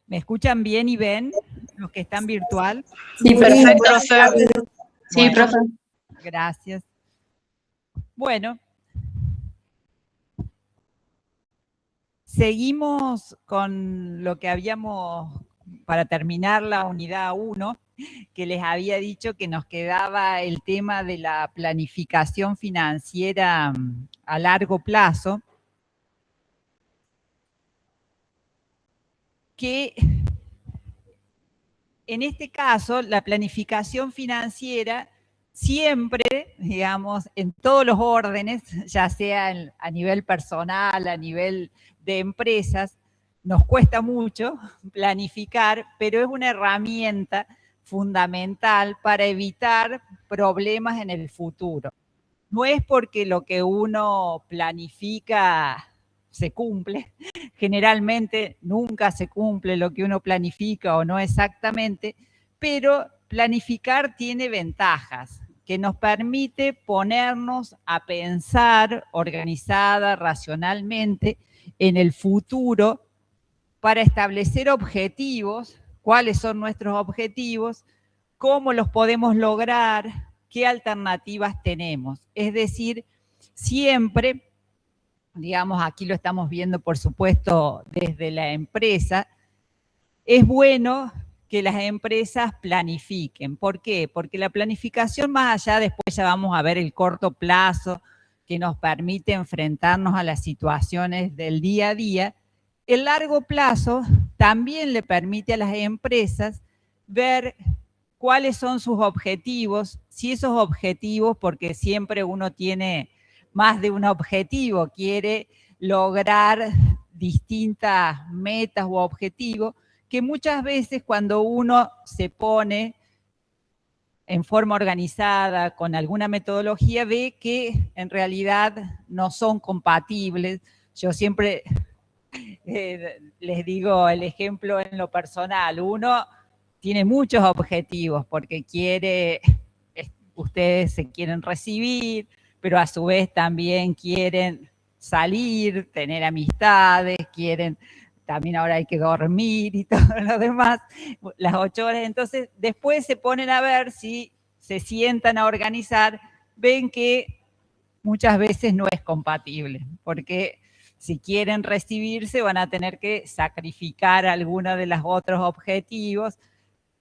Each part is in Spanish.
¿Me escuchan bien y ven los que están virtual? Sí, perfecto, profe. Sí, Bueno, profe. gracias. Bueno, seguimos con lo que habíamos, para terminar la unidad 1, que les había dicho que nos quedaba el tema de la planificación financiera a largo plazo, que en este caso la planificación financiera siempre, digamos, en todos los órdenes, ya sea a nivel personal, a nivel de empresas, nos cuesta mucho planificar, pero es una herramienta fundamental para evitar problemas en el futuro. No es porque lo que uno planifica se cumple, generalmente nunca se cumple lo que uno planifica o no exactamente, pero planificar tiene ventajas que nos permite ponernos a pensar organizada, racionalmente en el futuro para establecer objetivos, cuáles son nuestros objetivos, cómo los podemos lograr, qué alternativas tenemos. Es decir, siempre, digamos, aquí lo estamos viendo, por supuesto, desde la empresa, es bueno que las empresas planifiquen. ¿Por qué? Porque la planificación, más allá, después ya vamos a ver el corto plazo, que nos permite enfrentarnos a las situaciones del día a día, el largo plazo también le permite a las empresas ver cuáles son sus objetivos, si esos objetivos, porque siempre uno tiene más de un objetivo, quiere lograr distintas metas u objetivos, que muchas veces cuando uno se pone en forma organizada, con alguna metodología, ve que en realidad no son compatibles. Yo siempre les digo el ejemplo en lo personal. Uno tiene muchos objetivos porque ustedes se quieren recibir, pero a su vez también quieren salir, tener amistades, quieren, también ahora hay que dormir y todo lo demás, las 8 horas. Entonces, después se ponen a ver si se sientan a organizar, ven que muchas veces no es compatible, porque si quieren recibirse van a tener que sacrificar alguno de los otros objetivos,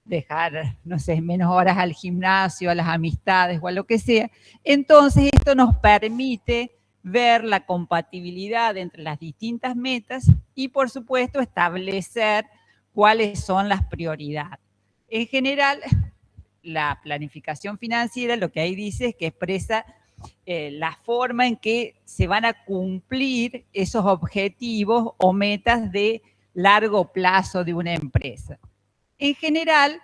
dejar, no sé, menos horas al gimnasio, a las amistades o a lo que sea. Entonces esto nos permite ver la compatibilidad entre las distintas metas y, por supuesto, establecer cuáles son las prioridades. En general, la planificación financiera lo que ahí dice es que expresa la forma en que se van a cumplir esos objetivos o metas de largo plazo de una empresa. En general,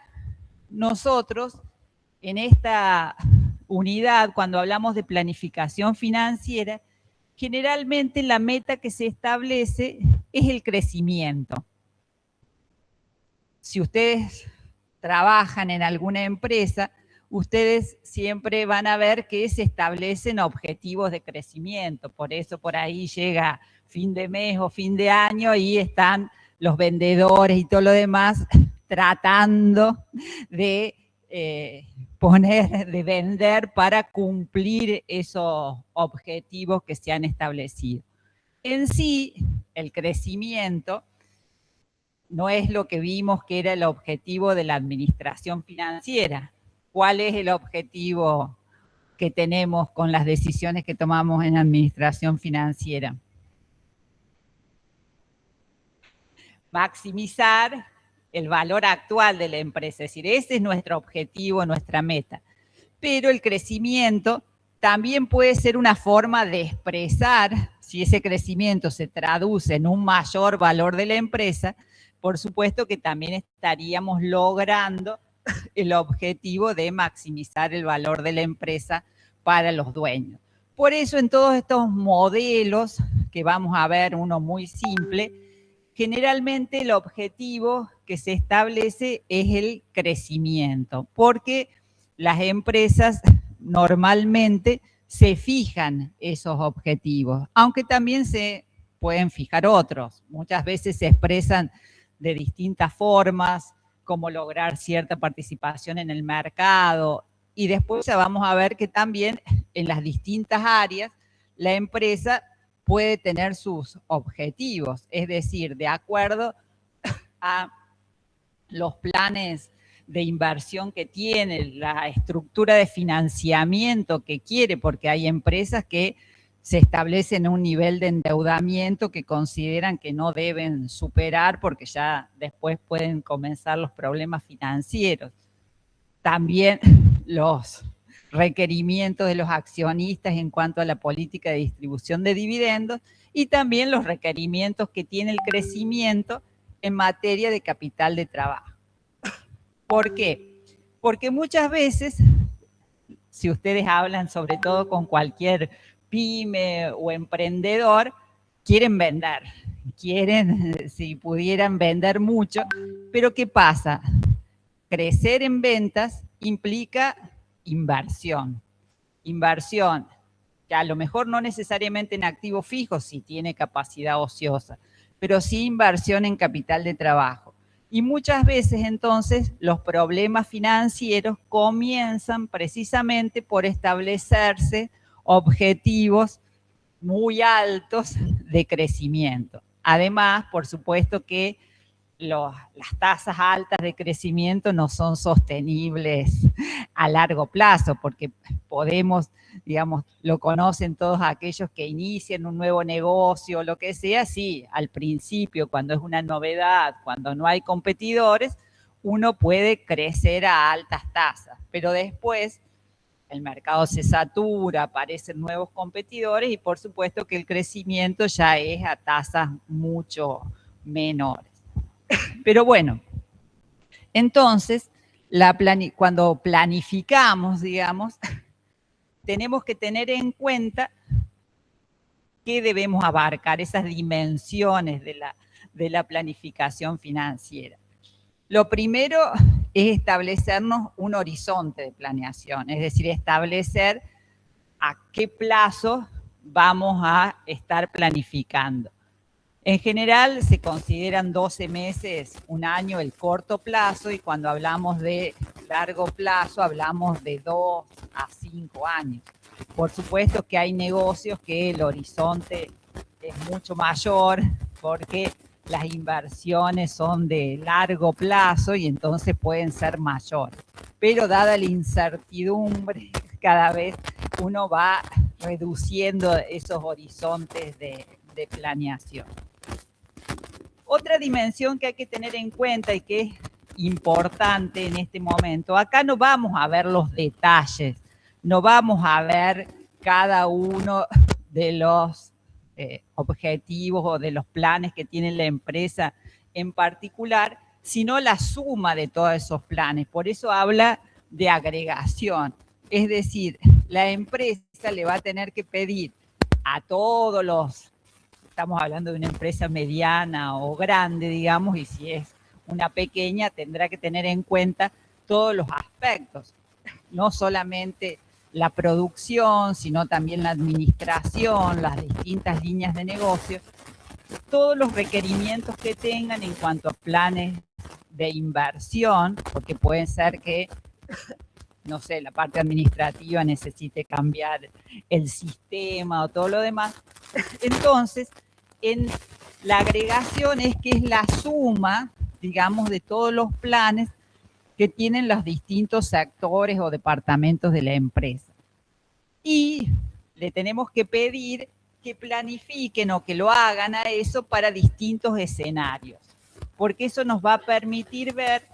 nosotros en esta unidad, cuando hablamos de planificación financiera, generalmente la meta que se establece es el crecimiento. Si ustedes trabajan en alguna empresa, ustedes siempre van a ver que se establecen objetivos de crecimiento. Por eso por ahí llega fin de mes o fin de año y están los vendedores y todo lo demás tratando de de vender para cumplir esos objetivos que se han establecido. En sí, el crecimiento no es lo que vimos que era el objetivo de la administración financiera. ¿Cuál es el objetivo que tenemos con las decisiones que tomamos en administración financiera? Maximizar el valor actual de la empresa, es decir, ese es nuestro objetivo, nuestra meta. Pero el crecimiento también puede ser una forma de expresar, si ese crecimiento se traduce en un mayor valor de la empresa, por supuesto que también estaríamos logrando el objetivo de maximizar el valor de la empresa para los dueños. Por eso en todos estos modelos, que vamos a ver uno muy simple, generalmente el objetivo que se establece es el crecimiento, porque las empresas normalmente se fijan esos objetivos, aunque también se pueden fijar otros. Muchas veces se expresan de distintas formas, cómo lograr cierta participación en el mercado, y después ya vamos a ver que también en las distintas áreas la empresa puede tener sus objetivos, es decir, de acuerdo a los planes de inversión que tiene, la estructura de financiamiento que quiere, porque hay empresas que se establecen un nivel de endeudamiento que consideran que no deben superar porque ya después pueden comenzar los problemas financieros. También los requerimientos de los accionistas en cuanto a la política de distribución de dividendos y también los requerimientos que tiene el crecimiento en materia de capital de trabajo. ¿Por qué? Porque muchas veces, si ustedes hablan sobre todo con cualquier pyme o emprendedor, quieren vender, quieren, si pudieran, vender mucho, pero ¿qué pasa? Crecer en ventas implica inversión. Inversión, que a lo mejor no necesariamente en activos fijos, si tiene capacidad ociosa, pero sí inversión en capital de trabajo. Y muchas veces entonces los problemas financieros comienzan precisamente por establecerse objetivos muy altos de crecimiento. Además, por supuesto que las tasas altas de crecimiento no son sostenibles a largo plazo, porque podemos, digamos, lo conocen todos aquellos que inician un nuevo negocio, lo que sea, sí, al principio, cuando es una novedad, cuando no hay competidores, uno puede crecer a altas tasas, pero después el mercado se satura, aparecen nuevos competidores y por supuesto que el crecimiento ya es a tasas mucho menores. Pero bueno, entonces, cuando planificamos, digamos, tenemos que tener en cuenta qué debemos abarcar, esas dimensiones de la planificación financiera. Lo primero es establecernos un horizonte de planeación, es decir, establecer a qué plazo vamos a estar planificando. En general se consideran 12 meses, un año el corto plazo, y cuando hablamos de largo plazo hablamos de 2 a 5 años. Por supuesto que hay negocios que el horizonte es mucho mayor porque las inversiones son de largo plazo y entonces pueden ser mayores. Pero dada la incertidumbre, cada vez uno va reduciendo esos horizontes de planeación. Otra dimensión que hay que tener en cuenta y que es importante en este momento, acá no vamos a ver los detalles, no vamos a ver cada uno de los objetivos o de los planes que tiene la empresa en particular, sino la suma de todos esos planes. Por eso habla de agregación. Es decir, la empresa le va a tener que pedir a todos los, estamos hablando de una empresa mediana o grande, digamos, y si es una pequeña, tendrá que tener en cuenta todos los aspectos, no solamente la producción, sino también la administración, las distintas líneas de negocio, todos los requerimientos que tengan en cuanto a planes de inversión, porque puede ser que, no sé, la parte administrativa necesite cambiar el sistema o todo lo demás. Entonces, en la agregación es que es la suma, digamos, de todos los planes que tienen los distintos sectores o departamentos de la empresa. Y le tenemos que pedir que planifiquen o que lo hagan a eso para distintos escenarios, porque eso nos va a permitir ver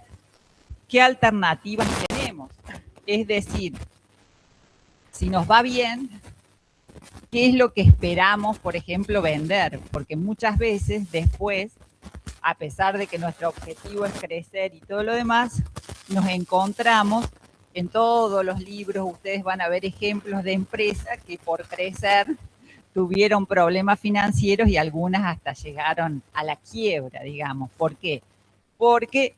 qué alternativas tenemos. Es decir, si nos va bien, ¿qué es lo que esperamos, por ejemplo, vender? Porque muchas veces después, a pesar de que nuestro objetivo es crecer y todo lo demás, nos encontramos en todos los libros, ustedes van a ver ejemplos de empresas que por crecer tuvieron problemas financieros y algunas hasta llegaron a la quiebra, digamos. ¿Por qué? Porque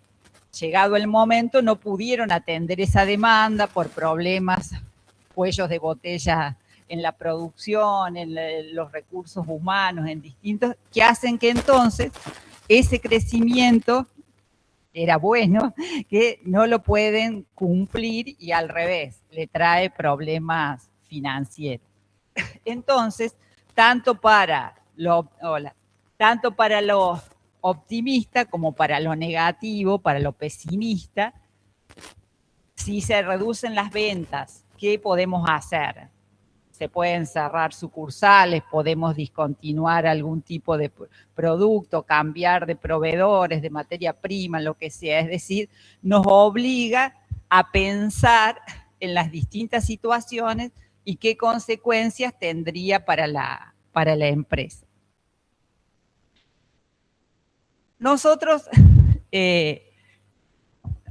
llegado el momento no pudieron atender esa demanda por problemas, cuellos de botella en la producción, en los recursos humanos, en distintos, que hacen que entonces ese crecimiento era bueno, que no lo pueden cumplir y al revés, le trae problemas financieros. Entonces, tanto para lo optimista como para lo negativo, para lo pesimista, si se reducen las ventas, ¿qué podemos hacer? Se pueden cerrar sucursales, podemos discontinuar algún tipo de producto, cambiar de proveedores, de materia prima, lo que sea. Es decir, nos obliga a pensar en las distintas situaciones y qué consecuencias tendría para la empresa. Nosotros,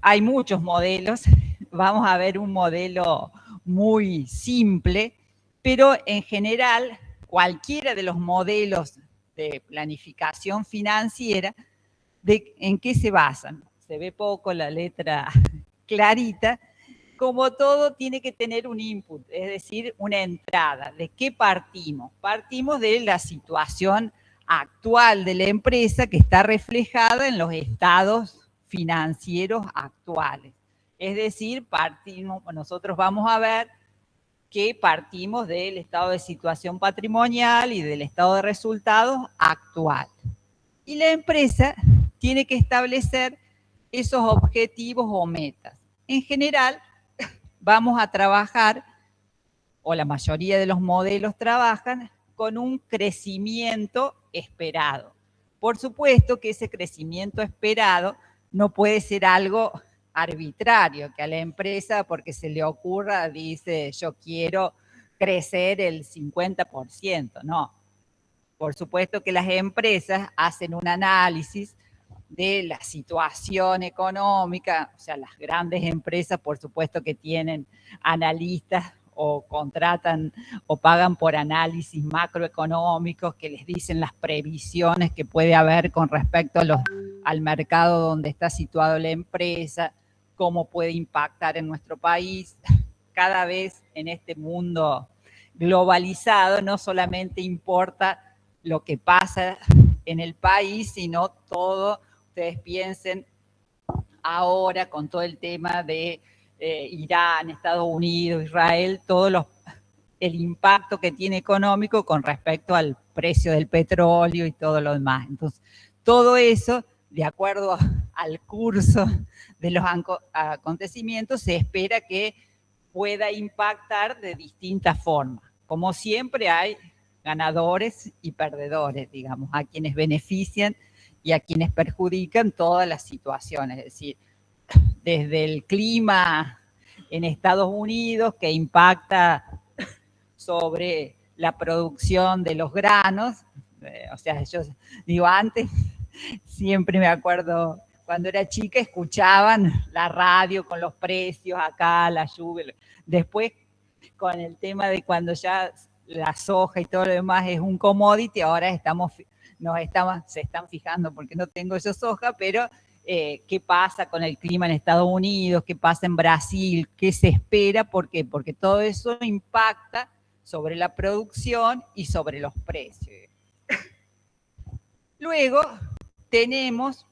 hay muchos modelos, vamos a ver un modelo muy simple, pero en general cualquiera de los modelos de planificación financiera, ¿en qué se basan? Se ve poco la letra clarita. Como todo, tiene que tener un input, es decir, una entrada. ¿De qué partimos? Partimos de la situación actual de la empresa que está reflejada en los estados financieros actuales. Es decir, nosotros vamos a ver que partimos del estado de situación patrimonial y del estado de resultados actual. Y la empresa tiene que establecer esos objetivos o metas. En general, vamos a trabajar, o la mayoría de los modelos trabajan, con un crecimiento esperado. Por supuesto que ese crecimiento esperado no puede ser algo arbitrario, que a la empresa, porque se le ocurra, dice, yo quiero crecer el 50%. No. Por supuesto que las empresas hacen un análisis de la situación económica, o sea, las grandes empresas, por supuesto que tienen analistas o contratan o pagan por análisis macroeconómicos que les dicen las previsiones que puede haber con respecto al mercado donde está situado la empresa, cómo puede impactar en nuestro país. Cada vez en este mundo globalizado no solamente importa lo que pasa en el país, sino todo. Ustedes piensen ahora con todo el tema de Irán, Estados Unidos, Israel, el impacto que tiene económico con respecto al precio del petróleo y todo lo demás. Entonces, todo eso, de acuerdo al curso de los acontecimientos, se espera que pueda impactar de distintas formas. Como siempre hay ganadores y perdedores, digamos, a quienes benefician y a quienes perjudican todas las situaciones. Es decir, desde el clima en Estados Unidos, que impacta sobre la producción de los granos. O sea, yo digo, antes, siempre me acuerdo, cuando era chica, escuchaban la radio con los precios acá, la lluvia. Después, con el tema de cuando ya la soja y todo lo demás es un commodity, ahora se están fijando, porque no tengo yo soja, pero qué pasa con el clima en Estados Unidos, qué pasa en Brasil, qué se espera, ¿por qué? Porque todo eso impacta sobre la producción y sobre los precios. Luego tenemos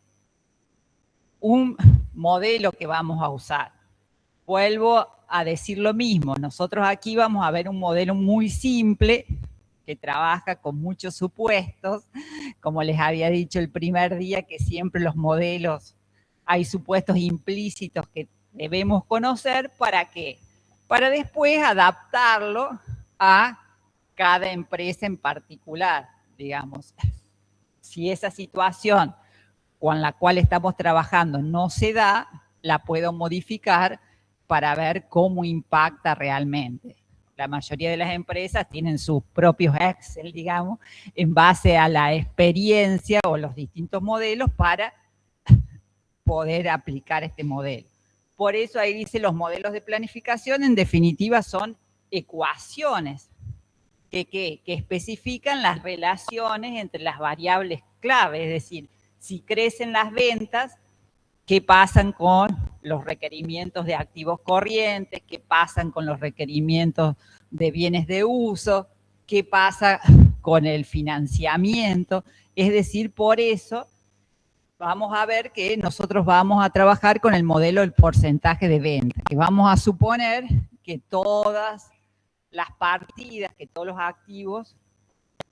un modelo que vamos a usar. Vuelvo a decir lo mismo, nosotros aquí vamos a ver un modelo muy simple que trabaja con muchos supuestos. Como les había dicho el primer día, que siempre los modelos hay supuestos implícitos que debemos conocer. ¿Para qué? Para después adaptarlo a cada empresa en particular, digamos. Si esa situación con la cual estamos trabajando no se da, la puedo modificar para ver cómo impacta realmente. La mayoría de las empresas tienen sus propios Excel, digamos, en base a la experiencia o los distintos modelos para poder aplicar este modelo. Por eso ahí dice, los modelos de planificación en definitiva son ecuaciones que especifican las relaciones entre las variables clave, es decir, si crecen las ventas, ¿qué pasan con los requerimientos de activos corrientes? ¿Qué pasan con los requerimientos de bienes de uso? ¿Qué pasa con el financiamiento? Es decir, por eso vamos a ver que nosotros vamos a trabajar con el modelo del porcentaje de venta, que vamos a suponer que todas las partidas, que todos los activos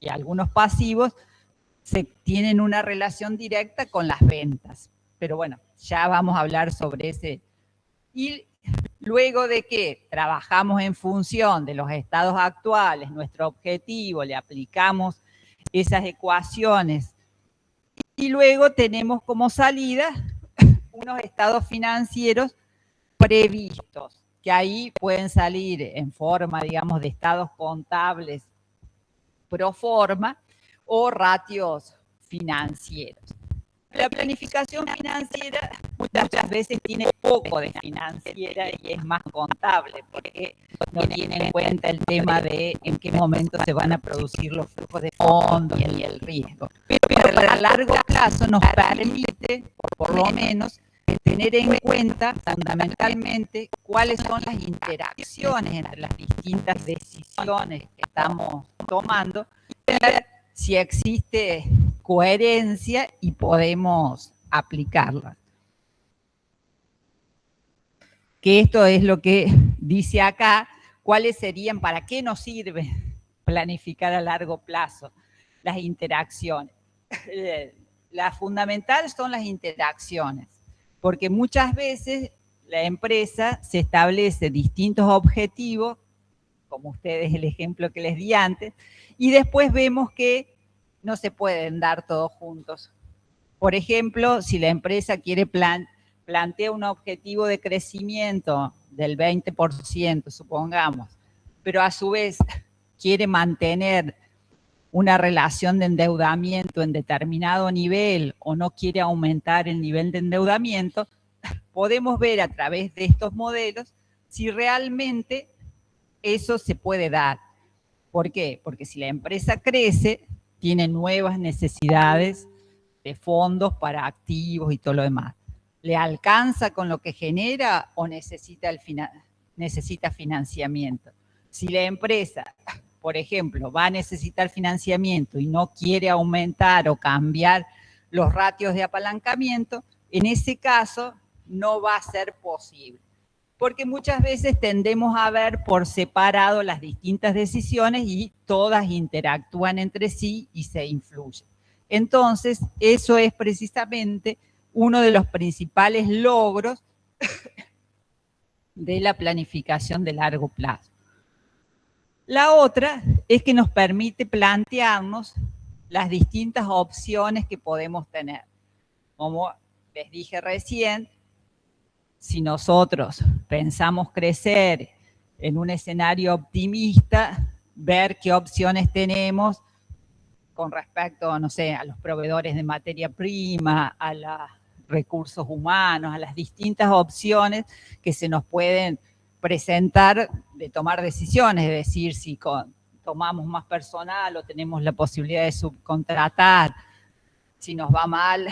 y algunos pasivos tienen una relación directa con las ventas. Pero bueno, ya vamos a hablar sobre ese. Y luego de que trabajamos en función de los estados actuales, nuestro objetivo, le aplicamos esas ecuaciones y luego tenemos como salida unos estados financieros previstos, que ahí pueden salir en forma, digamos, de estados contables pro forma o ratios financieros. La planificación financiera muchas veces tiene poco de financiera y es más contable, porque no tiene en cuenta el tema de en qué momento se van a producir los flujos de fondos y el riesgo. Pero para largo plazo nos permite, por lo menos, tener en cuenta fundamentalmente cuáles son las interacciones entre las distintas decisiones que estamos tomando, si existe coherencia y podemos aplicarla. Que esto es lo que dice acá, cuáles serían, para qué nos sirve planificar a largo plazo las interacciones. La fundamental son las interacciones, porque muchas veces la empresa se establece distintos objetivos, como ustedes el ejemplo que les di antes, y después vemos que no se pueden dar todos juntos. Por ejemplo, si la empresa quiere plantea un objetivo de crecimiento del 20%, supongamos, pero a su vez quiere mantener una relación de endeudamiento en determinado nivel o no quiere aumentar el nivel de endeudamiento, podemos ver a través de estos modelos si realmente eso se puede dar. ¿Por qué? Porque si la empresa crece, tiene nuevas necesidades de fondos para activos y todo lo demás. ¿Le alcanza con lo que genera o necesita financiamiento? Si la empresa, por ejemplo, va a necesitar financiamiento y no quiere aumentar o cambiar los ratios de apalancamiento, en ese caso no va a ser posible. Porque muchas veces tendemos a ver por separado las distintas decisiones y todas interactúan entre sí y se influyen. Entonces, eso es precisamente uno de los principales logros de la planificación de largo plazo. La otra es que nos permite plantearnos las distintas opciones que podemos tener. Como les dije recién, si nosotros pensamos crecer en un escenario optimista, ver qué opciones tenemos con respecto, no sé, a los proveedores de materia prima, a los recursos humanos, a las distintas opciones que se nos pueden presentar de tomar decisiones, es decir, si tomamos más personal o tenemos la posibilidad de subcontratar, si nos va mal,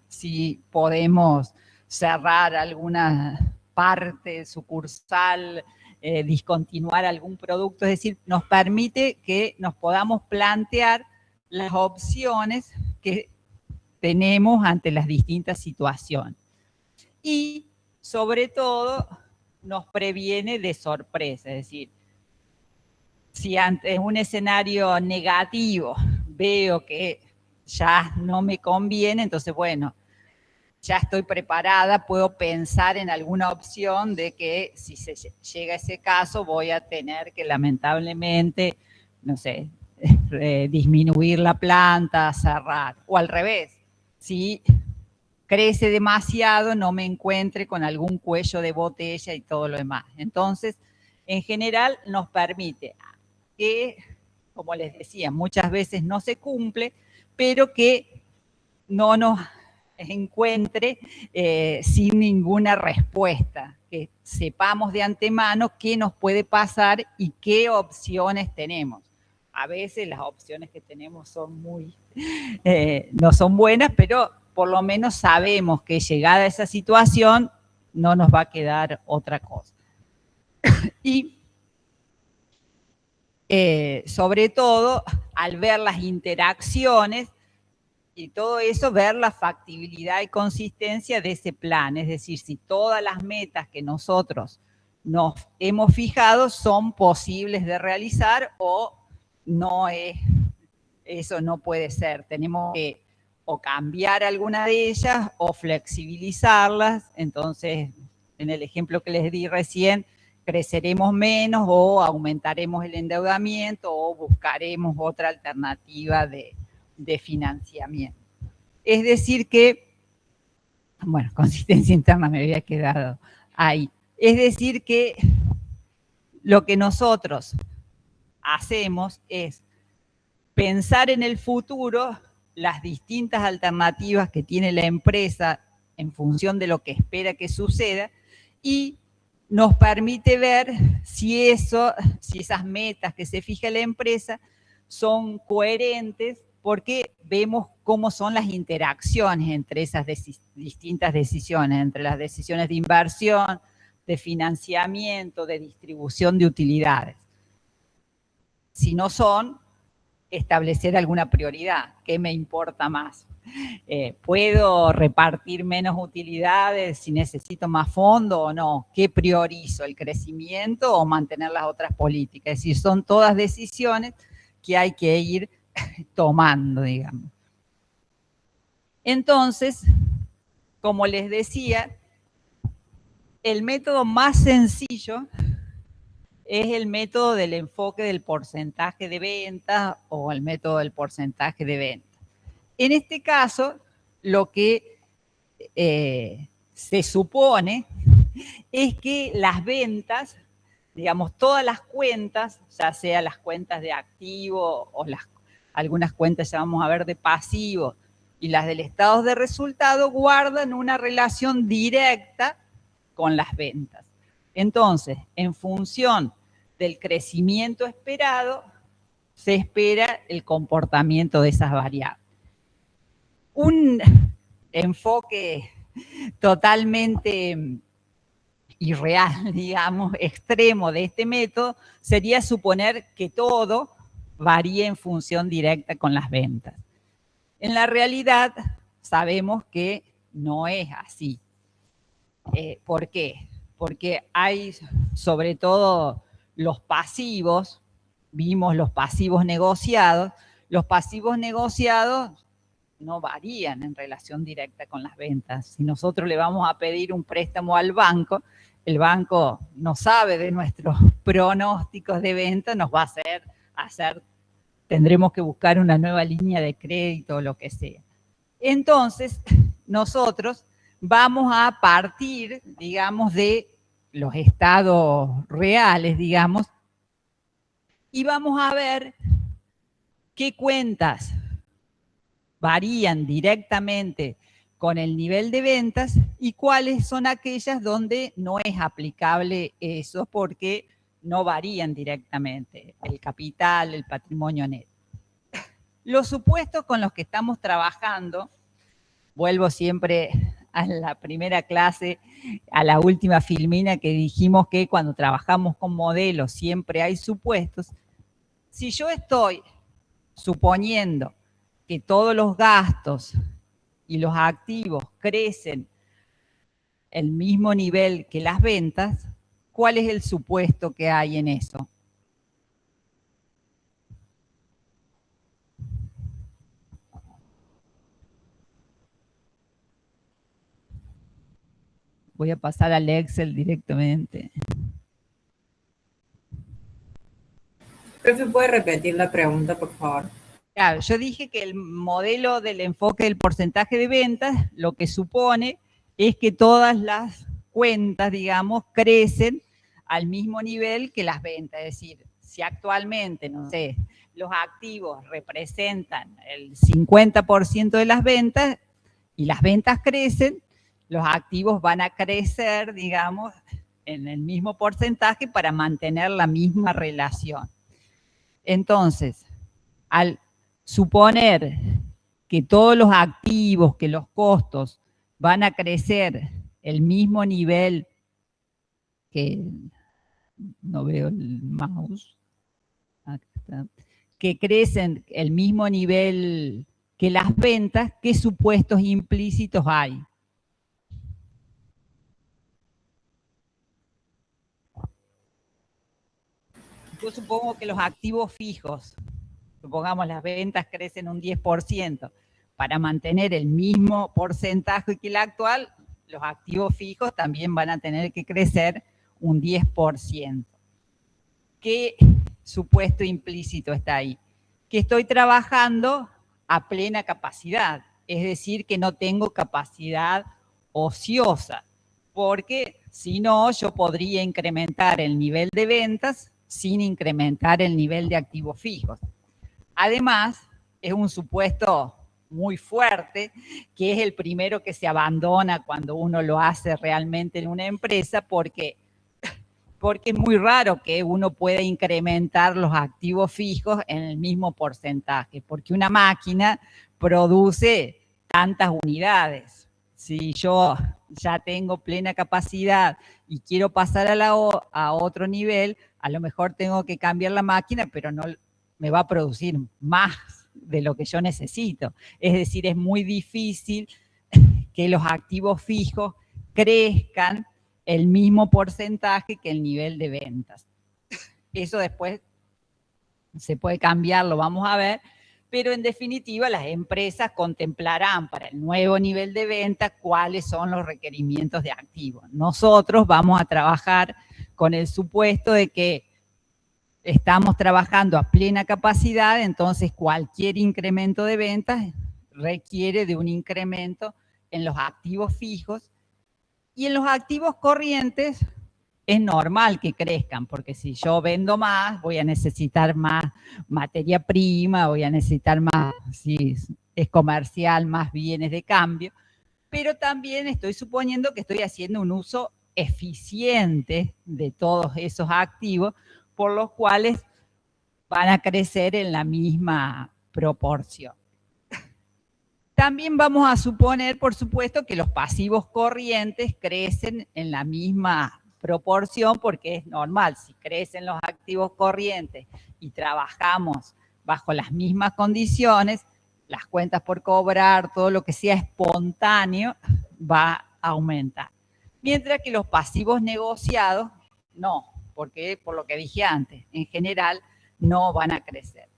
si podemos cerrar alguna parte sucursal, discontinuar algún producto, es decir, nos permite que nos podamos plantear las opciones que tenemos ante las distintas situaciones. Y, sobre todo, nos previene de sorpresa, es decir, si ante un escenario negativo veo que ya no me conviene, entonces, bueno, ya estoy preparada, puedo pensar en alguna opción de que si se llega a ese caso voy a tener que lamentablemente, no sé, disminuir la planta, cerrar, o al revés, si crece demasiado no me encuentre con algún cuello de botella y todo lo demás. Entonces, en general nos permite que, como les decía, muchas veces no se cumple, pero que no nos encuentre sin ninguna respuesta, que sepamos de antemano qué nos puede pasar y qué opciones tenemos. A veces las opciones que tenemos son no son buenas, pero por lo menos sabemos que llegada a esa situación no nos va a quedar otra cosa. Y sobre todo, al ver las interacciones, y todo eso, ver la factibilidad y consistencia de ese plan. Es decir, si todas las metas que nosotros nos hemos fijado son posibles de realizar o no es, eso no puede ser. Tenemos que o cambiar alguna de ellas o flexibilizarlas. Entonces, en el ejemplo que les di recién, creceremos menos o aumentaremos el endeudamiento o buscaremos otra alternativa de financiamiento. Es decir que, bueno, consistencia interna me había quedado ahí. Es decir que lo que nosotros hacemos es pensar en el futuro las distintas alternativas que tiene la empresa en función de lo que espera que suceda y nos permite ver si esas metas que se fija la empresa son coherentes, porque vemos cómo son las interacciones entre esas distintas decisiones, entre las decisiones de inversión, de financiamiento, de distribución de utilidades. Si no son, establecer alguna prioridad. ¿Qué me importa más? ¿Puedo repartir menos utilidades si necesito más fondo o no? ¿Qué priorizo? ¿El crecimiento o mantener las otras políticas? Es decir, son todas decisiones que hay que ir tomando, digamos. Entonces, como les decía, el método más sencillo es el método del enfoque del porcentaje de ventas o el método del porcentaje de ventas. En este caso, lo que se supone es que las ventas, digamos, todas las cuentas, ya sea las cuentas de activo o algunas cuentas ya vamos a ver de pasivo y las del estado de resultado, guardan una relación directa con las ventas. Entonces, en función del crecimiento esperado, se espera el comportamiento de esas variables. Un enfoque totalmente irreal, digamos, extremo de este método, sería suponer que todo varía en función directa con las ventas. En la realidad, sabemos que no es así. ¿Por qué? Porque hay, sobre todo, los pasivos, vimos los pasivos negociados no varían en relación directa con las ventas. Si nosotros le vamos a pedir un préstamo al banco, el banco no sabe de nuestros pronósticos de venta, nos va a hacer, tendremos que buscar una nueva línea de crédito o lo que sea. Entonces, nosotros vamos a partir, digamos, de los estados reales, digamos, y vamos a ver qué cuentas varían directamente con el nivel de ventas y cuáles son aquellas donde no es aplicable eso porque no varían directamente el capital, el patrimonio neto. Los supuestos con los que estamos trabajando, vuelvo siempre a la primera clase, a la última filmina que dijimos que cuando trabajamos con modelos siempre hay supuestos. Si yo estoy suponiendo que todos los gastos y los activos crecen el mismo nivel que las ventas, ¿cuál es el supuesto que hay en eso? Voy a pasar al Excel directamente. Profe, ¿puede repetir la pregunta, por favor? Claro, yo dije que el modelo del enfoque del porcentaje de ventas lo que supone es que todas las cuentas, digamos, crecen al mismo nivel que las ventas. Es decir, si actualmente, no sé, los activos representan el 50% de las ventas y las ventas crecen, los activos van a crecer, digamos, en el mismo porcentaje para mantener la misma relación. Entonces, al suponer que todos los activos, que los costos van a crecer el mismo nivel que, no veo el mouse, acá está, que crecen el mismo nivel que las ventas, ¿qué supuestos implícitos hay? Yo supongo que los activos fijos, supongamos las ventas crecen un 10%, para mantener el mismo porcentaje que el actual, los activos fijos también van a tener que crecer un 10%. ¿Qué supuesto implícito está ahí? Que estoy trabajando a plena capacidad, es decir, que no tengo capacidad ociosa, porque si no, yo podría incrementar el nivel de ventas sin incrementar el nivel de activos fijos. Además, es un supuesto muy fuerte, que es el primero que se abandona cuando uno lo hace realmente en una empresa, porque es muy raro que uno pueda incrementar los activos fijos en el mismo porcentaje, porque una máquina produce tantas unidades. Si yo ya tengo plena capacidad y quiero pasar a otro nivel, a lo mejor tengo que cambiar la máquina, pero no me va a producir más de lo que yo necesito. Es decir, es muy difícil que los activos fijos crezcan el mismo porcentaje que el nivel de ventas. Eso después se puede cambiar, lo vamos a ver, pero en definitiva las empresas contemplarán para el nuevo nivel de venta cuáles son los requerimientos de activos. Nosotros vamos a trabajar con el supuesto de que estamos trabajando a plena capacidad, entonces cualquier incremento de ventas requiere de un incremento en los activos fijos, y en los activos corrientes es normal que crezcan, porque si yo vendo más, voy a necesitar más materia prima, voy a necesitar más, si es comercial, más bienes de cambio, pero también estoy suponiendo que estoy haciendo un uso eficiente de todos esos activos, por los cuales van a crecer en la misma proporción. También vamos a suponer, por supuesto, que los pasivos corrientes crecen en la misma proporción, porque es normal. Si crecen los activos corrientes y trabajamos bajo las mismas condiciones, las cuentas por cobrar, todo lo que sea espontáneo, va a aumentar. Mientras que los pasivos negociados, no, porque por lo que dije antes, en general no van a crecer.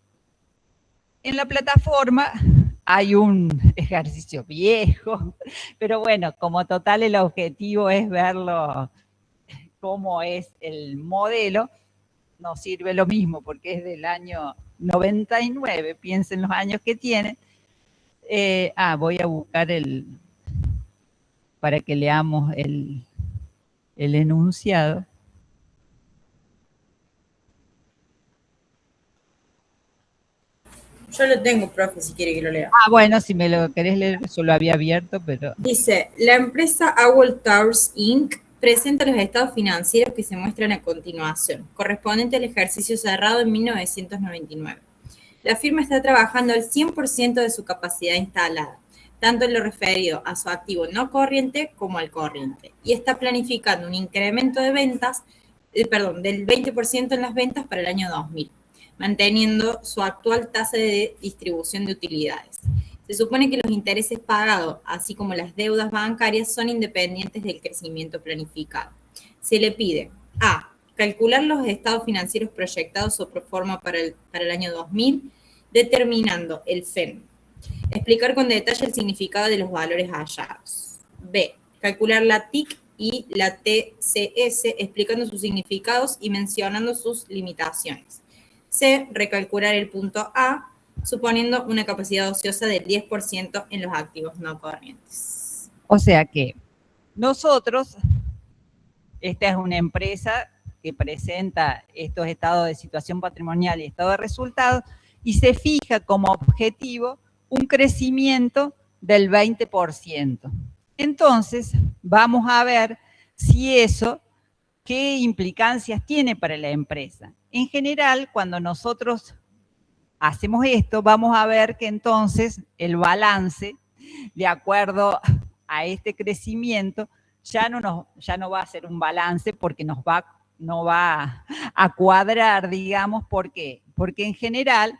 En la plataforma hay un ejercicio viejo, pero bueno, como total el objetivo es verlo cómo es el modelo, nos sirve lo mismo porque es del año 99, piensen los años que tiene. Voy a buscar para que leamos el enunciado. Yo lo tengo, profe, si quiere que lo lea. Bueno, si me lo querés leer, yo lo había abierto, pero... Dice, la empresa Owl Towers Inc. presenta los estados financieros que se muestran a continuación, correspondiente al ejercicio cerrado en 1999. La firma está trabajando al 100% de su capacidad instalada, tanto en lo referido a su activo no corriente como al corriente, y está planificando un incremento de ventas, del 20% en las ventas para el año 2000. Manteniendo su actual tasa de distribución de utilidades. Se supone que los intereses pagados, así como las deudas bancarias, son independientes del crecimiento planificado. Se le pide a. Calcular los estados financieros proyectados o pro forma para el año 2000, determinando el FEN. Explicar con detalle el significado de los valores hallados. B. Calcular la TIC y la TCS, explicando sus significados y mencionando sus limitaciones. C. Recalcular el punto A, suponiendo una capacidad ociosa del 10% en los activos no corrientes. O sea que nosotros, esta es una empresa que presenta estos estados de situación patrimonial y estado de resultados y se fija como objetivo un crecimiento del 20%. Entonces, vamos a ver si eso, qué implicancias tiene para la empresa. En general, cuando nosotros hacemos esto, vamos a ver que entonces el balance, de acuerdo a este crecimiento, ya no va a ser un balance porque no va a cuadrar, digamos. ¿Por qué? Porque en general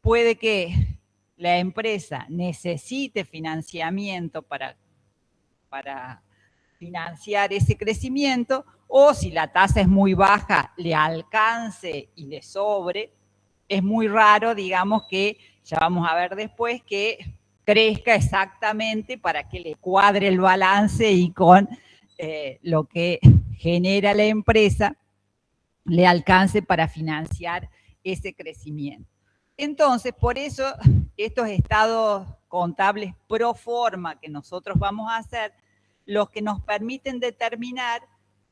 puede que la empresa necesite financiamiento para financiar ese crecimiento, o si la tasa es muy baja, le alcance y le sobre. Es muy raro, digamos, que ya vamos a ver después, que crezca exactamente para que le cuadre el balance y con lo que genera la empresa le alcance para financiar ese crecimiento. Entonces, por eso, estos estados contables pro forma que nosotros vamos a hacer, los que nos permiten determinar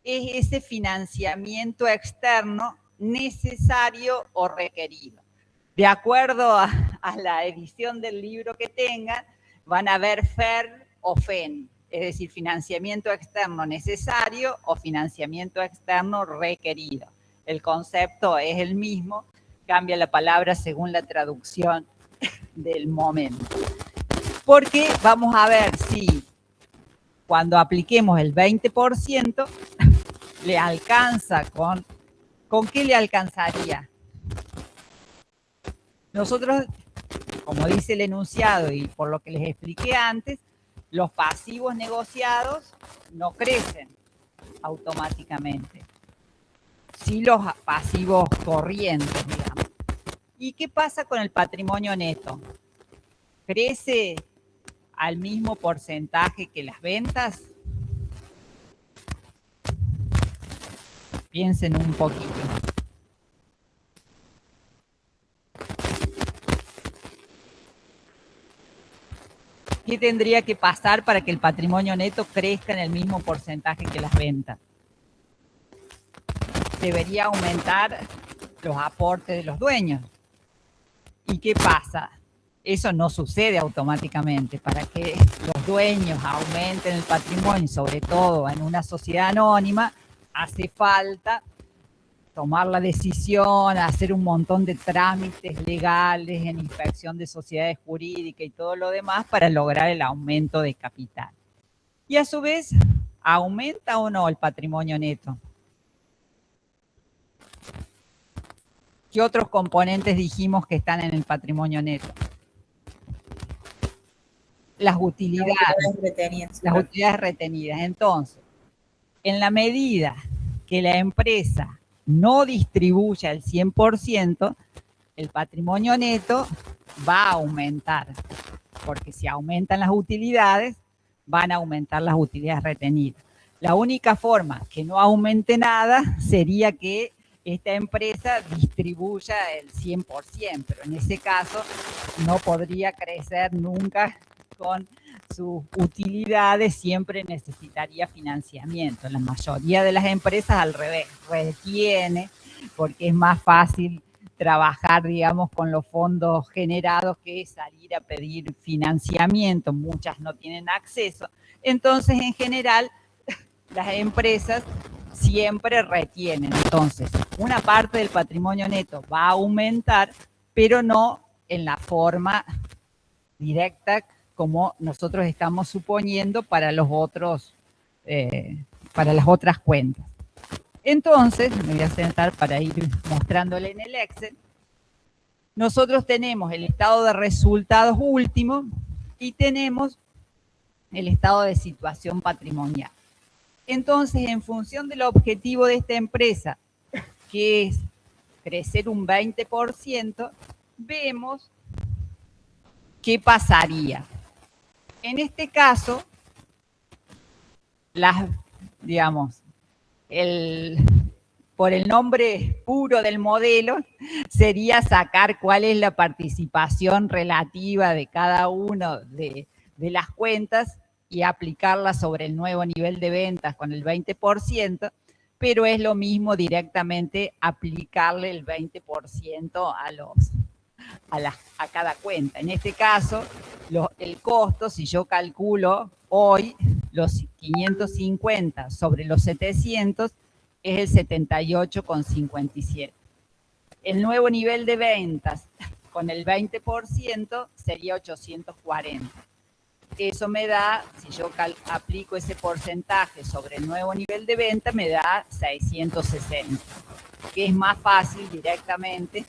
es ese financiamiento externo necesario o requerido. De acuerdo a la edición del libro que tengan, van a ver FER o FEN, es decir, financiamiento externo necesario o financiamiento externo requerido. El concepto es el mismo, cambia la palabra según la traducción del momento. Porque vamos a ver si cuando apliquemos el 20%, le alcanza ¿con qué le alcanzaría? Nosotros, como dice el enunciado y por lo que les expliqué antes, los pasivos negociados no crecen automáticamente. Sí los pasivos corrientes, digamos. ¿Y qué pasa con el patrimonio neto? ¿Crece al mismo porcentaje que las ventas? Piensen un poquito. ¿Qué tendría que pasar para que el patrimonio neto crezca en el mismo porcentaje que las ventas? Debería aumentar los aportes de los dueños. ¿Y qué pasa? Eso no sucede automáticamente. Para que los dueños aumenten el patrimonio, sobre todo en una sociedad anónima, hace falta tomar la decisión, hacer un montón de trámites legales en inspección de sociedades jurídicas y todo lo demás para lograr el aumento de capital. Y a su vez, ¿aumenta o no el patrimonio neto? ¿Qué otros componentes dijimos que están en el patrimonio neto? Las utilidades. Las utilidades retenidas. Entonces, en la medida que la empresa no distribuya el 100%, el patrimonio neto va a aumentar, porque si aumentan las utilidades, van a aumentar las utilidades retenidas. La única forma que no aumente nada sería que esta empresa distribuya el 100%, pero en ese caso no podría crecer nunca con sus utilidades, siempre necesitaría financiamiento. La mayoría de las empresas al revés, retiene, porque es más fácil trabajar, digamos, con los fondos generados que salir a pedir financiamiento. Muchas no tienen acceso. Entonces, en general, las empresas siempre retienen. Entonces, una parte del patrimonio neto va a aumentar, pero no en la forma directa como nosotros estamos suponiendo para los otros, para las otras cuentas. Entonces, me voy a sentar para ir mostrándole en el Excel. Nosotros tenemos el estado de resultados último y tenemos el estado de situación patrimonial. Entonces, en función del objetivo de esta empresa, que es crecer un 20%, vemos qué pasaría. En este caso, digamos, por el nombre puro del modelo, sería sacar cuál es la participación relativa de cada uno de las cuentas y aplicarla sobre el nuevo nivel de ventas con el 20%, pero es lo mismo directamente aplicarle el 20% a cada cuenta. En este caso, el costo, si yo calculo hoy los 550 sobre los 700, es el 78,57. El nuevo nivel de ventas con el 20% sería 840. Eso me da, si yo aplico ese porcentaje sobre el nuevo nivel de venta, me da 660, que es más fácil directamente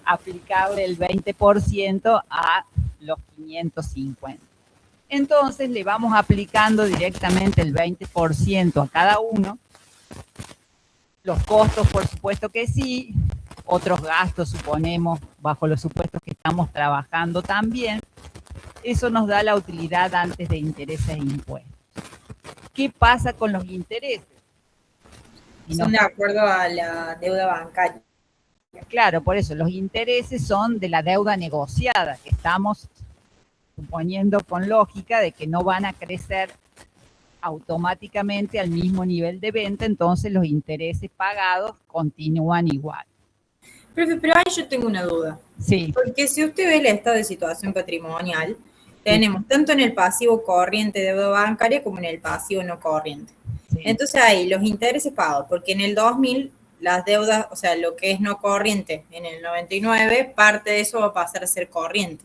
aplicarle el 20% a los 550. Entonces le vamos aplicando directamente el 20% a cada uno. Los costos, por supuesto que sí. Otros gastos, suponemos, bajo los supuestos que estamos trabajando también. Eso nos da la utilidad antes de intereses e impuestos. ¿Qué pasa con los intereses? Son de acuerdo a la deuda bancaria. Claro, por eso, los intereses son de la deuda negociada, que estamos suponiendo con lógica de que no van a crecer automáticamente al mismo nivel de venta, entonces los intereses pagados continúan igual. Profe, pero ahí yo tengo una duda. Sí. Porque si usted ve el estado de situación patrimonial, tenemos tanto en el pasivo corriente de deuda bancaria como en el pasivo no corriente. Sí. Entonces ahí los intereses pagados, porque en el 2000 las deudas, o sea, lo que es no corriente en el 99, parte de eso va a pasar a ser corriente.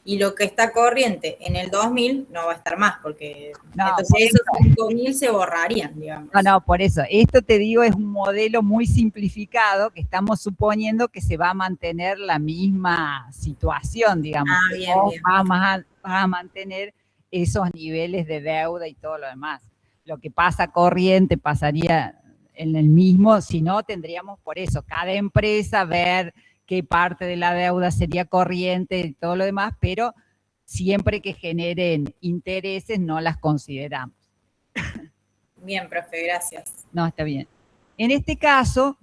Y lo que está corriente en el 2000 no va a estar más, porque no, entonces esos 5.000 se borrarían, digamos. No, por eso. Esto te digo es un modelo muy simplificado que estamos suponiendo que se va a mantener la misma situación, digamos. Bien. Va a mantener esos niveles de deuda y todo lo demás. Lo que pasa corriente pasaría en el mismo, si no tendríamos por eso, cada empresa ver qué parte de la deuda sería corriente y todo lo demás, pero siempre que generen intereses no las consideramos. Bien, profe, gracias. No, está bien. En este caso,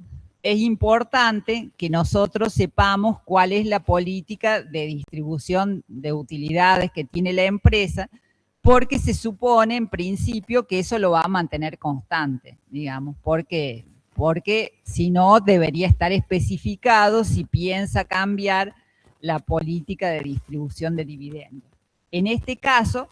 es importante que nosotros sepamos cuál es la política de distribución de utilidades que tiene la empresa, porque se supone en principio que eso lo va a mantener constante, digamos, porque si no debería estar especificado si piensa cambiar la política de distribución de dividendos. En este caso,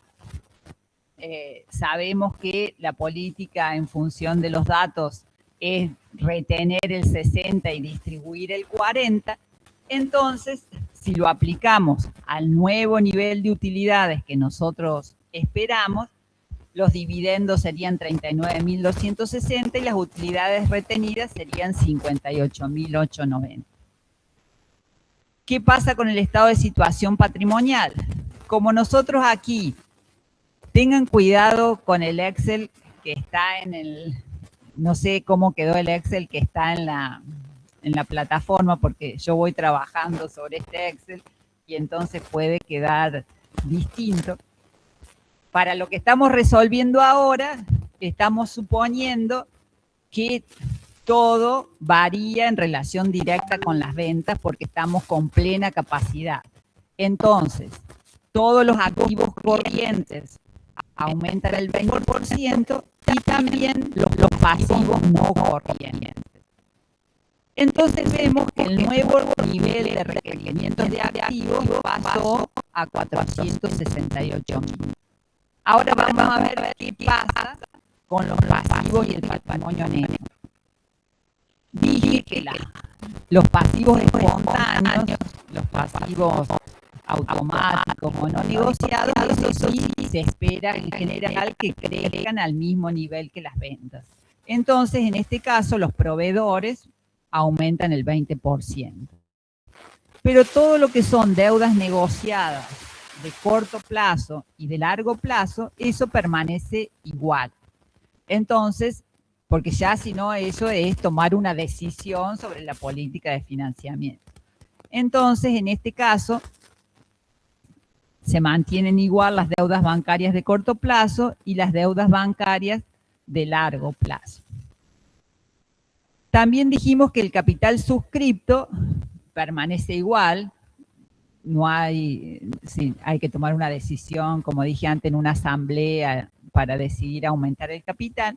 sabemos que la política en función de los datos es retener el 60 y distribuir el 40, entonces si lo aplicamos al nuevo nivel de utilidades que nosotros esperamos, los dividendos serían 39.260 y las utilidades retenidas serían 58.890. ¿Qué pasa con el estado de situación patrimonial? Como nosotros aquí, tengan cuidado con el Excel que está en el, no sé cómo quedó el Excel que está en la plataforma, porque yo voy trabajando sobre este Excel y entonces puede quedar distinto. Para lo que estamos resolviendo ahora, estamos suponiendo que todo varía en relación directa con las ventas porque estamos con plena capacidad. Entonces, todos los activos corrientes aumentan el 20% y también los pasivos no corrientes. Entonces vemos que el nuevo nivel de requerimientos de activos pasó a 468.000. Ahora vamos a ver qué pasa con los pasivos y el patrimonio neto. Dije que los pasivos espontáneos, los pasivos automáticos o no negociados, eso sí se espera en general que crezcan al mismo nivel que las ventas. Entonces, en este caso, los proveedores aumentan el 20%. Pero todo lo que son deudas negociadas de corto plazo y de largo plazo, eso permanece igual. Entonces, porque ya si no, eso es tomar una decisión sobre la política de financiamiento. Entonces, en este caso, se mantienen igual las deudas bancarias de corto plazo y las deudas bancarias de largo plazo. También dijimos que el capital suscripto permanece igual. No hay, sí, hay que tomar una decisión, como dije antes, en una asamblea para decidir aumentar el capital.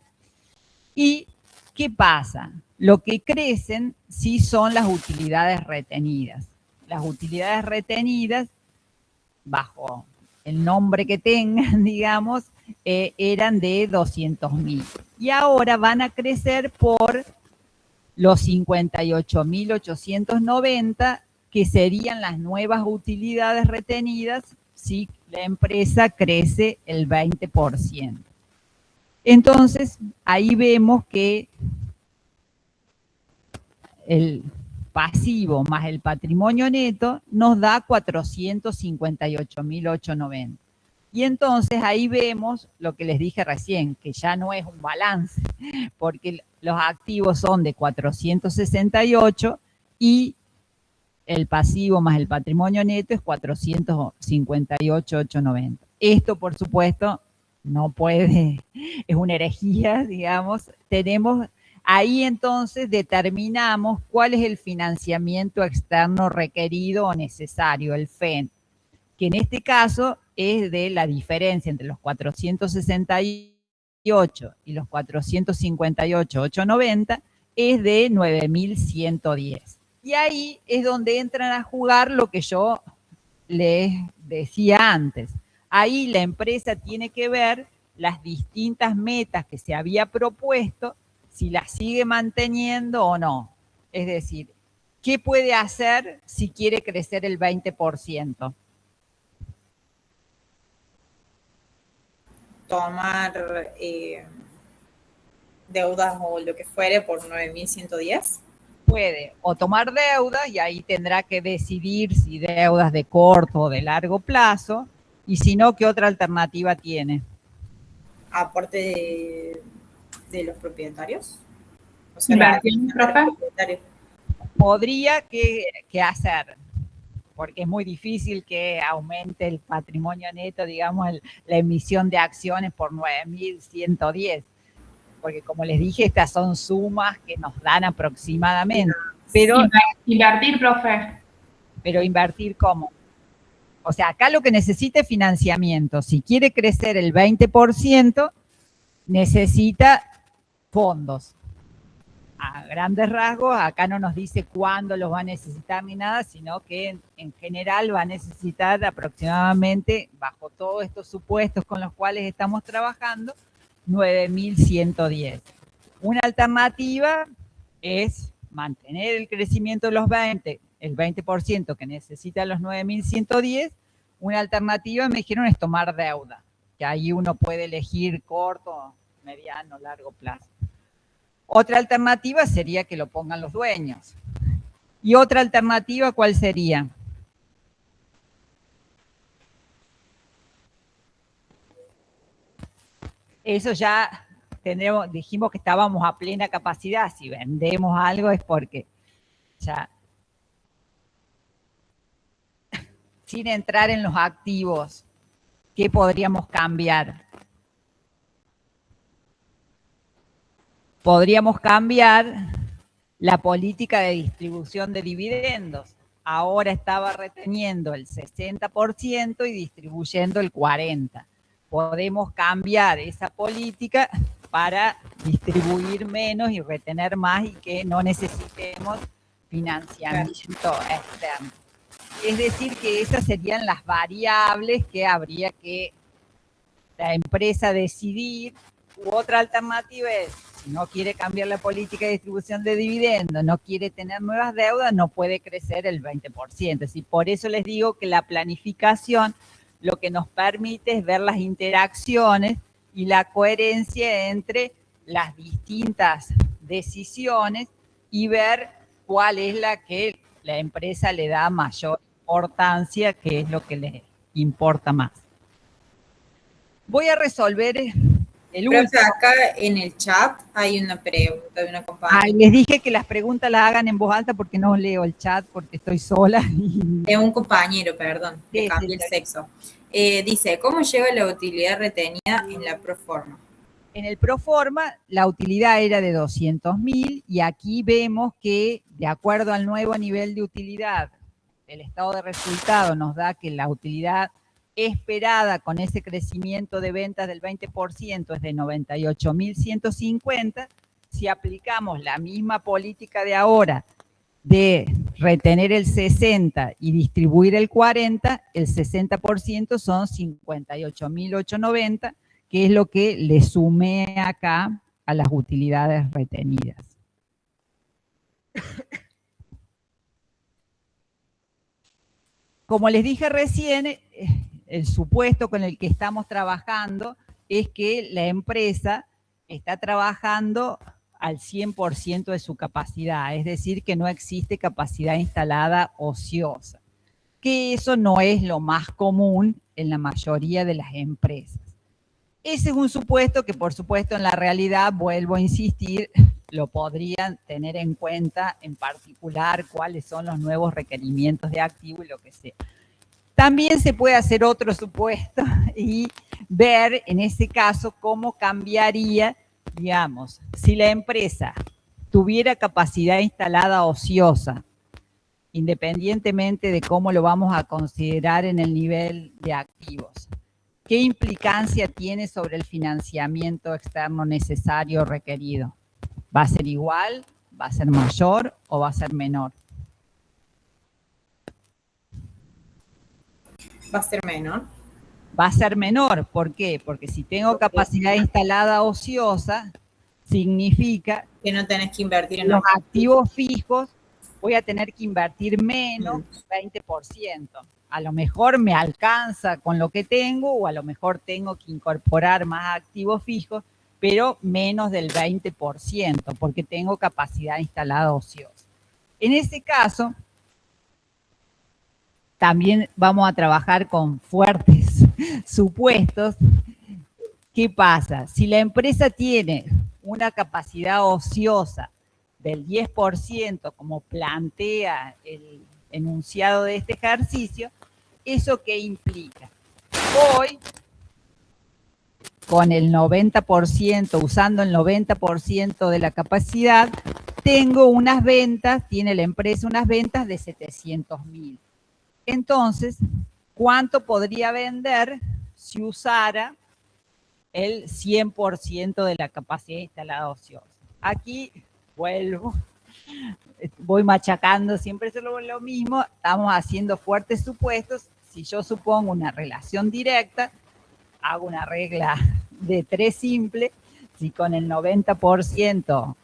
¿Y qué pasa? Lo que crecen sí son las utilidades retenidas. Las utilidades retenidas, bajo el nombre que tengan, digamos, eran de 200.000. Y ahora van a crecer por los 58.890, que serían las nuevas utilidades retenidas si la empresa crece el 20%. Entonces, ahí vemos que pasivo más el patrimonio neto nos da 458.890. Y entonces ahí vemos lo que les dije recién, que ya no es un balance, porque los activos son de 468 y el pasivo más el patrimonio neto es 458.890. Esto, por supuesto, no puede, es una herejía, digamos. Ahí entonces determinamos cuál es el financiamiento externo requerido o necesario, el FEN, que en este caso es de la diferencia entre los 468 y los 458.890, es de 9.110. Y ahí es donde entran a jugar lo que yo les decía antes. Ahí la empresa tiene que ver las distintas metas que se había propuesto, si las sigue manteniendo o no. Es decir, ¿qué puede hacer si quiere crecer el 20%? Tomar deudas o lo que fuere por 9.110. Puede o tomar deudas y ahí tendrá que decidir si deudas de corto o de largo plazo, y si no, ¿qué otra alternativa tiene? Aporte de los propietarios. O sea, Inversión, profe. Podría que hacer, porque es muy difícil que aumente el patrimonio neto, digamos, la emisión de acciones por 9.110, porque como les dije, estas son sumas que nos dan aproximadamente. Pero Invertir, profe. Pero invertir, ¿cómo? O sea, acá lo que necesita es financiamiento. Si quiere crecer el 20%, necesita fondos. A grandes rasgos, acá no nos dice cuándo los va a necesitar ni nada, sino que en general va a necesitar aproximadamente, bajo todos estos supuestos con los cuales estamos trabajando, 9.110. Una alternativa es mantener el crecimiento de los el 20% que necesita los 9.110. Una alternativa, me dijeron, es tomar deuda, que ahí uno puede elegir corto, mediano, largo plazo. Otra alternativa sería que lo pongan los dueños. ¿Y otra alternativa cuál sería? Eso ya dijimos que estábamos a plena capacidad. Si vendemos algo es porque ya, sin entrar en los activos, ¿qué podríamos cambiar? Podríamos cambiar la política de distribución de dividendos. Ahora estaba reteniendo el 60% y distribuyendo el 40%. Podemos cambiar esa política para distribuir menos y retener más y que no necesitemos financiamiento externo. Es decir, que esas serían las variables que habría que la empresa decidir. U otra alternativa es, si no quiere cambiar la política de distribución de dividendos, no quiere tener nuevas deudas, no puede crecer el 20%. Así, por eso les digo que la planificación lo que nos permite es ver las interacciones y la coherencia entre las distintas decisiones y ver cuál es la que la empresa le da mayor importancia, que es lo que le importa más. Voy a resolver el último. Acá en el chat hay una pregunta de una compañera. Les dije que las preguntas las hagan en voz alta porque no leo el chat, porque estoy sola. De un compañero, perdón, que cambió el sexo. Dice, ¿cómo lleva la utilidad retenida en la proforma? En el proforma, la utilidad era de 200.000 y aquí vemos que, de acuerdo al nuevo nivel de utilidad, el estado de resultado nos da que la utilidad esperada con ese crecimiento de ventas del 20% es de 98.150. Si aplicamos la misma política de ahora de retener el 60 y distribuir el 40, el 60% son 58.890, que es lo que le sumé acá a las utilidades retenidas. Como les dije recién, el supuesto con el que estamos trabajando es que la empresa está trabajando al 100% de su capacidad, es decir, que no existe capacidad instalada ociosa, que eso no es lo más común en la mayoría de las empresas. Ese es un supuesto que, por supuesto, en la realidad, vuelvo a insistir, lo podrían tener en cuenta, en particular, cuáles son los nuevos requerimientos de activo y lo que sea. También se puede hacer otro supuesto y ver, en ese caso, cómo cambiaría, digamos, si la empresa tuviera capacidad instalada ociosa, independientemente de cómo lo vamos a considerar en el nivel de activos. ¿Qué implicancia tiene sobre el financiamiento externo necesario o requerido? ¿Va a ser igual? ¿Va a ser mayor o va a ser menor? Va a ser menor. Va a ser menor. ¿Por qué? Porque si tengo capacidad instalada ociosa, significa que no tenés que invertir en los activos fijos, voy a tener que invertir menos, 20%. A lo mejor me alcanza con lo que tengo o a lo mejor tengo que incorporar más activos fijos, pero menos del 20% porque tengo capacidad instalada ociosa. En ese caso, también vamos a trabajar con fuertes supuestos. ¿Qué pasa? Si la empresa tiene una capacidad ociosa del 10%, como plantea el enunciado de este ejercicio, ¿eso qué implica? Hoy, con el 90%, usando el 90% de la capacidad, tengo unas ventas, tiene la empresa unas ventas de 700.000. Entonces, ¿cuánto podría vender si usara el 100% de la capacidad instalada ociosa? Aquí vuelvo, voy machacando, siempre es lo mismo, estamos haciendo fuertes supuestos. Si yo supongo una relación directa, hago una regla de 3 simple. Si con el 90%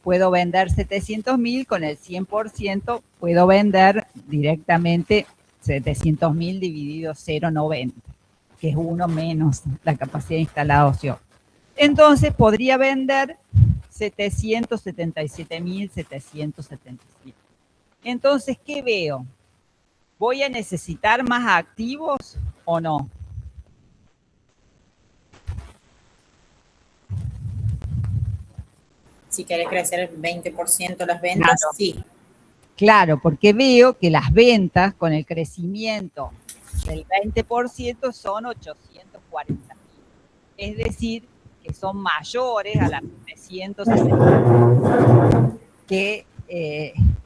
puedo vender 700.000, con el 100% puedo vender directamente 700.000 dividido 0,90, que es 1 menos la capacidad instalada ociosa. Entonces podría vender 777.777. Entonces, ¿qué veo? ¿Voy a necesitar más activos o no? Si querés crecer el 20% las ventas, claro. Sí. Claro, porque veo que las ventas con el crecimiento del 20% son 840.000. Es decir, que son mayores a las 360 que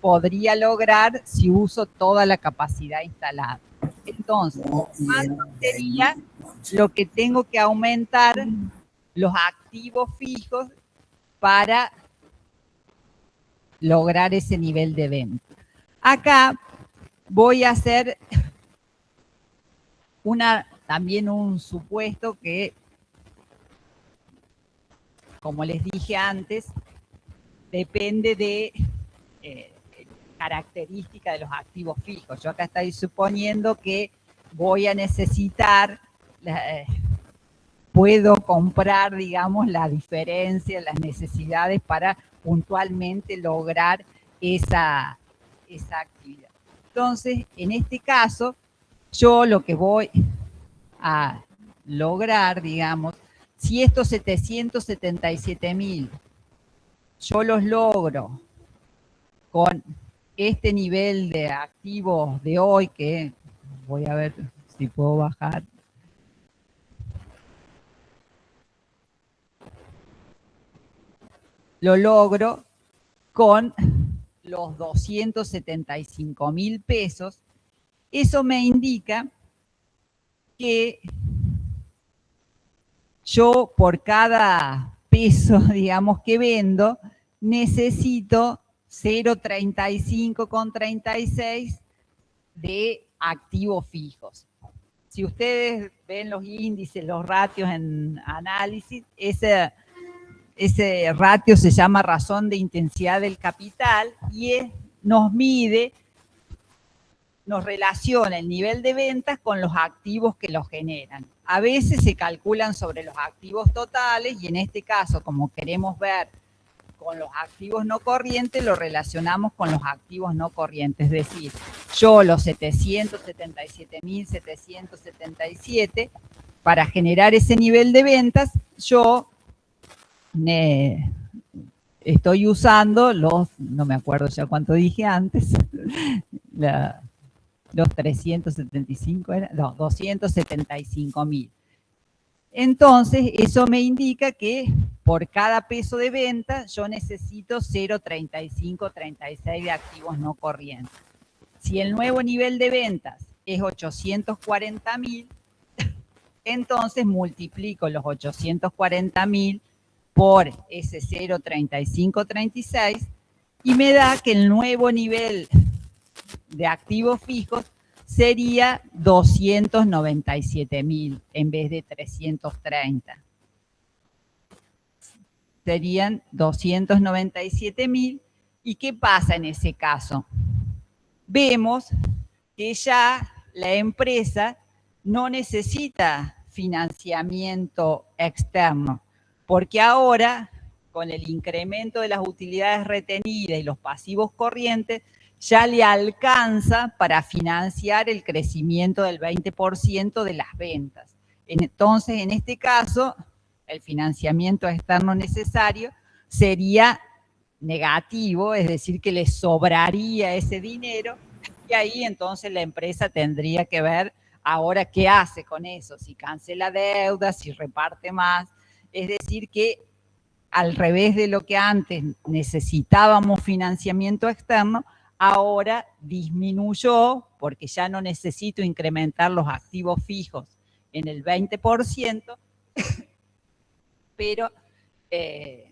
podría lograr si uso toda la capacidad instalada. Entonces, ¿cuánto sería lo que tengo que aumentar los activos fijos para lograr ese nivel de venta? Acá voy a hacer también un supuesto que, como les dije antes, depende de características de los activos fijos. Yo acá estoy suponiendo que voy a necesitar, puedo comprar, digamos, la diferencia, las necesidades para puntualmente lograr esa actividad. Entonces, en este caso, yo lo que voy a lograr, digamos, si estos 777.000 yo los logro con este nivel de activos de hoy, que voy a ver si puedo bajar. Lo logro con los 275.000 pesos. Eso me indica que yo por cada peso, digamos, que vendo, necesito 0,35,36 de activos fijos. Si ustedes ven los índices, los ratios en análisis, ese ratio se llama razón de intensidad del capital y nos mide, nos relaciona el nivel de ventas con los activos que los generan. A veces se calculan sobre los activos totales y en este caso, como queremos ver con los activos no corrientes lo relacionamos con los activos no corrientes. Es decir, yo los 777.777, para generar ese nivel de ventas, yo estoy usando no me acuerdo ya cuánto dije antes, los 375, no, 275.000. Entonces, eso me indica que por cada peso de venta yo necesito 0,3536 de activos no corrientes. Si el nuevo nivel de ventas es 840.000, entonces multiplico los 840.000 por ese 0,3536 y me da que el nuevo nivel de activos fijos sería 297.000 en vez de 330. Serían 297.000. ¿Y qué pasa en ese caso? Vemos que ya la empresa no necesita financiamiento externo, porque ahora, con el incremento de las utilidades retenidas y los pasivos corrientes, ya le alcanza para financiar el crecimiento del 20% de las ventas. Entonces, en este caso, el financiamiento externo necesario sería negativo, es decir, que le sobraría ese dinero, y ahí entonces la empresa tendría que ver ahora qué hace con eso, si cancela deudas, si reparte más. Es decir, que al revés de lo que antes necesitábamos financiamiento externo, ahora disminuyó porque ya no necesito incrementar los activos fijos en el 20%, pero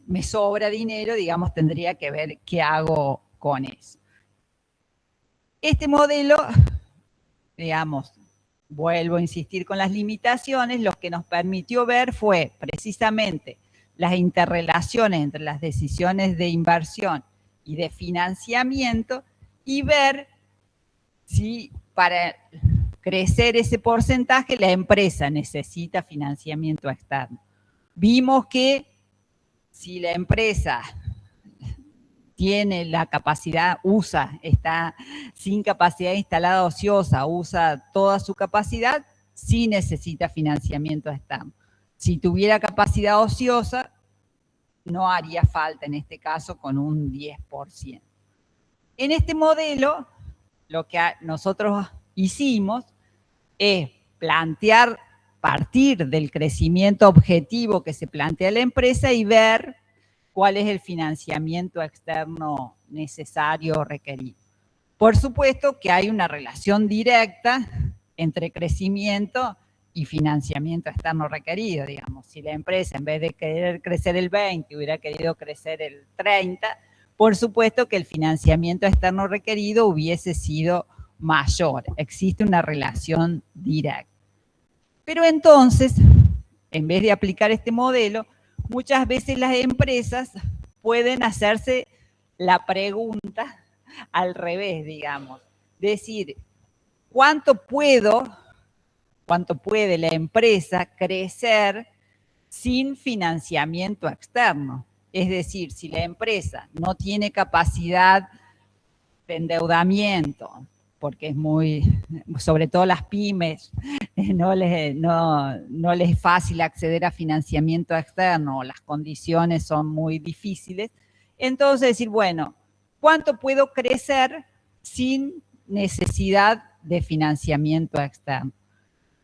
me sobra dinero, digamos, tendría que ver qué hago con eso. Este modelo, digamos, vuelvo a insistir con las limitaciones, lo que nos permitió ver fue precisamente las interrelaciones entre las decisiones de inversión y de financiamiento y ver si para crecer ese porcentaje la empresa necesita financiamiento externo. Vimos que si la empresa tiene la capacidad, está sin capacidad instalada ociosa, usa toda su capacidad, sí necesita financiamiento externo. Si tuviera capacidad ociosa, no haría falta en este caso con un 10%. En este modelo, lo que nosotros hicimos es partir del crecimiento objetivo que se plantea la empresa y ver cuál es el financiamiento externo necesario o requerido. Por supuesto que hay una relación directa entre crecimiento y financiamiento externo requerido, digamos. Si la empresa en vez de querer crecer el 20 hubiera querido crecer el 30, por supuesto que el financiamiento externo requerido hubiese sido mayor. Existe una relación directa. Pero entonces, en vez de aplicar este modelo, muchas veces las empresas pueden hacerse la pregunta al revés, digamos. Decir, ¿cuánto puede la empresa crecer sin financiamiento externo? Es decir, si la empresa no tiene capacidad de endeudamiento, porque es sobre todo las pymes, no les es fácil acceder a financiamiento externo, las condiciones son muy difíciles, entonces decir, bueno, ¿cuánto puedo crecer sin necesidad de financiamiento externo?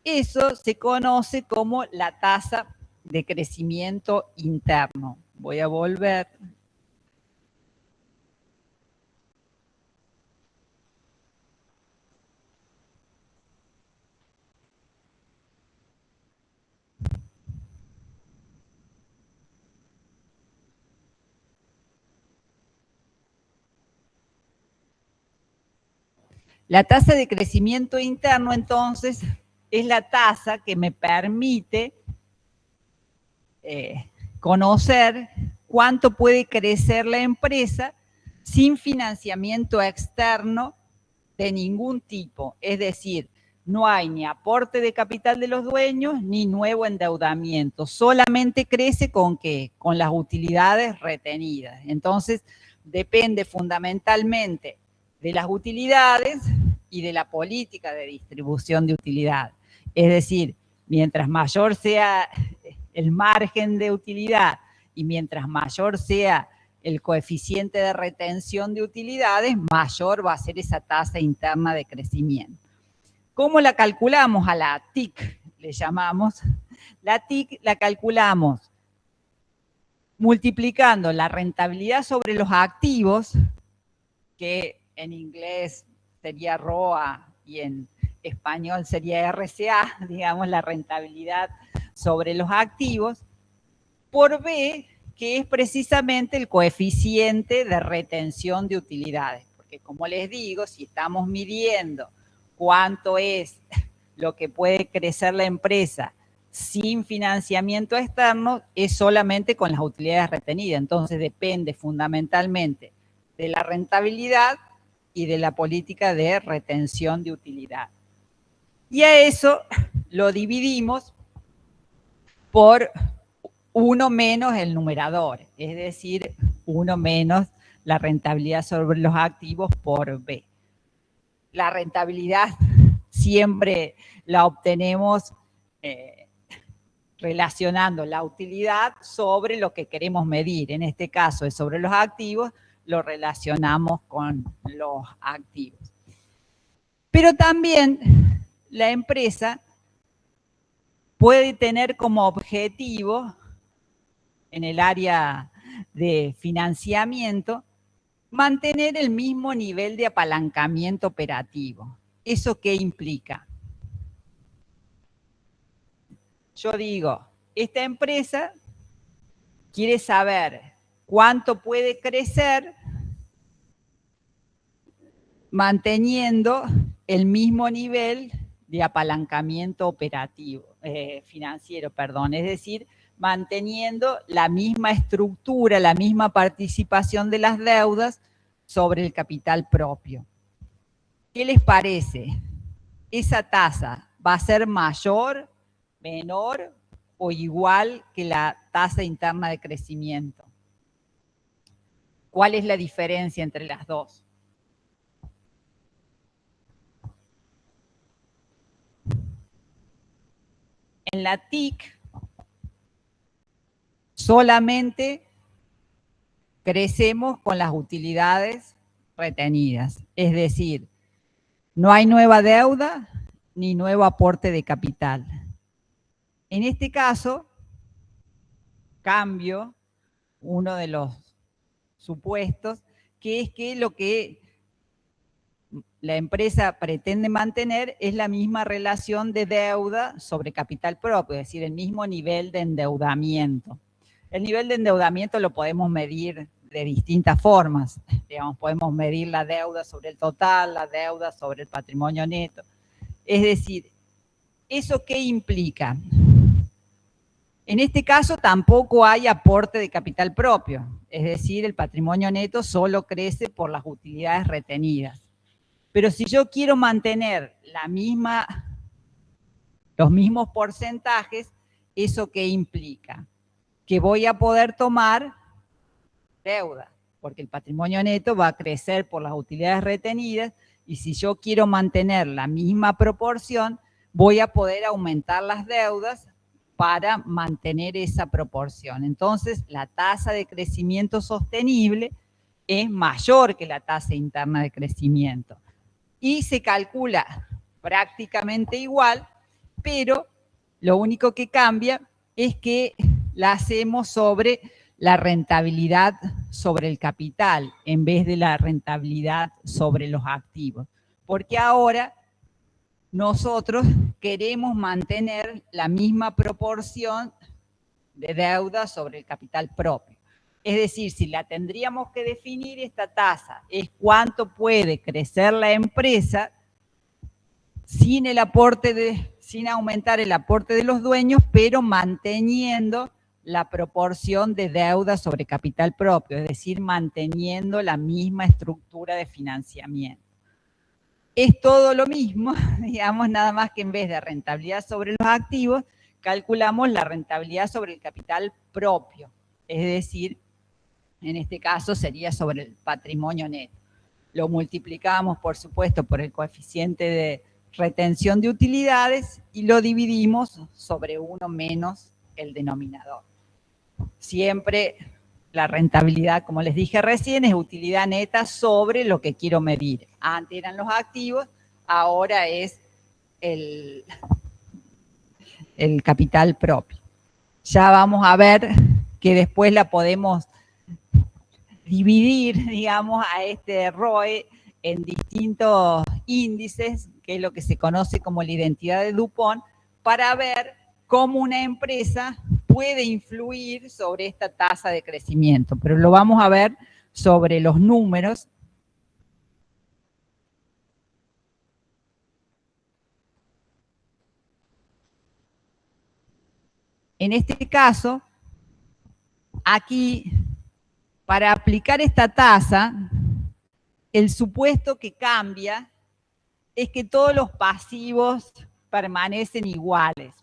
Eso se conoce como la tasa de crecimiento interno. Voy a volver. La tasa de crecimiento interno, entonces, es la tasa que me permite conocer cuánto puede crecer la empresa sin financiamiento externo de ningún tipo. Es decir, no hay ni aporte de capital de los dueños ni nuevo endeudamiento, solamente crece ¿con qué? Con las utilidades retenidas. Entonces, depende fundamentalmente de las utilidades y de la política de distribución de utilidad. Es decir, mientras mayor sea el margen de utilidad y mientras mayor sea el coeficiente de retención de utilidades, mayor va a ser esa tasa interna de crecimiento. ¿Cómo la calculamos? A la TIC le llamamos. La TIC la calculamos multiplicando la rentabilidad sobre los activos, que en inglés sería ROA y en español sería RCA, digamos, la rentabilidad sobre los activos, por B, que es precisamente el coeficiente de retención de utilidades. Porque como les digo, si estamos midiendo cuánto es lo que puede crecer la empresa sin financiamiento externo, es solamente con las utilidades retenidas. Entonces depende fundamentalmente de la rentabilidad y de la política de retención de utilidad. Y a eso lo dividimos por 1 menos el numerador, es decir, 1 menos la rentabilidad sobre los activos por B. La rentabilidad siempre la obtenemos relacionando la utilidad sobre lo que queremos medir. En este caso es sobre los activos, lo relacionamos con los activos. Pero también la empresa puede tener como objetivo en el área de financiamiento mantener el mismo nivel de apalancamiento operativo. ¿Eso qué implica? Yo digo, esta empresa quiere saber cuánto puede crecer manteniendo el mismo nivel de apalancamiento operativo, financiero, perdón, es decir, manteniendo la misma estructura, la misma participación de las deudas sobre el capital propio. ¿Qué les parece? ¿Esa tasa va a ser mayor, menor o igual que la tasa interna de crecimiento? ¿Cuál es la diferencia entre las dos? En la TIC solamente crecemos con las utilidades retenidas, es decir, no hay nueva deuda ni nuevo aporte de capital. En este caso, cambio uno de los supuestos, que es que lo que la empresa pretende mantener es la misma relación de deuda sobre capital propio, es decir, el mismo nivel de endeudamiento. El nivel de endeudamiento lo podemos medir de distintas formas. Digamos, podemos medir la deuda sobre el total, la deuda sobre el patrimonio neto. Es decir, ¿eso qué implica? En este caso tampoco hay aporte de capital propio, es decir, el patrimonio neto solo crece por las utilidades retenidas. Pero si yo quiero mantener los mismos porcentajes, ¿eso qué implica? Que voy a poder tomar deuda, porque el patrimonio neto va a crecer por las utilidades retenidas, y si yo quiero mantener la misma proporción, voy a poder aumentar las deudas para mantener esa proporción. Entonces, la tasa de crecimiento sostenible es mayor que la tasa interna de crecimiento. Y se calcula prácticamente igual, pero lo único que cambia es que la hacemos sobre la rentabilidad sobre el capital en vez de la rentabilidad sobre los activos. Porque ahora nosotros queremos mantener la misma proporción de deuda sobre el capital propio. Es decir, si la tendríamos que definir, esta tasa es cuánto puede crecer la empresa sin aumentar el aporte de los dueños, pero manteniendo la proporción de deuda sobre capital propio, es decir, manteniendo la misma estructura de financiamiento. es todo lo mismo, digamos, nada más que en vez de rentabilidad sobre los activos, calculamos la rentabilidad sobre el capital propio, es decir, en este caso sería sobre el patrimonio neto. Lo multiplicamos, por supuesto, por el coeficiente de retención de utilidades y lo dividimos sobre 1 menos el denominador. Siempre la rentabilidad, como les dije recién, es utilidad neta sobre lo que quiero medir. Antes eran los activos, ahora es el capital propio. Ya vamos a ver que después la podemos dividir, digamos, a este ROE en distintos índices, que es lo que se conoce como la identidad de Dupont, para ver cómo una empresa puede influir sobre esta tasa de crecimiento. Pero lo vamos a ver sobre los números. En este caso, aquí, para aplicar esta tasa, el supuesto que cambia es que todos los pasivos permanecen iguales.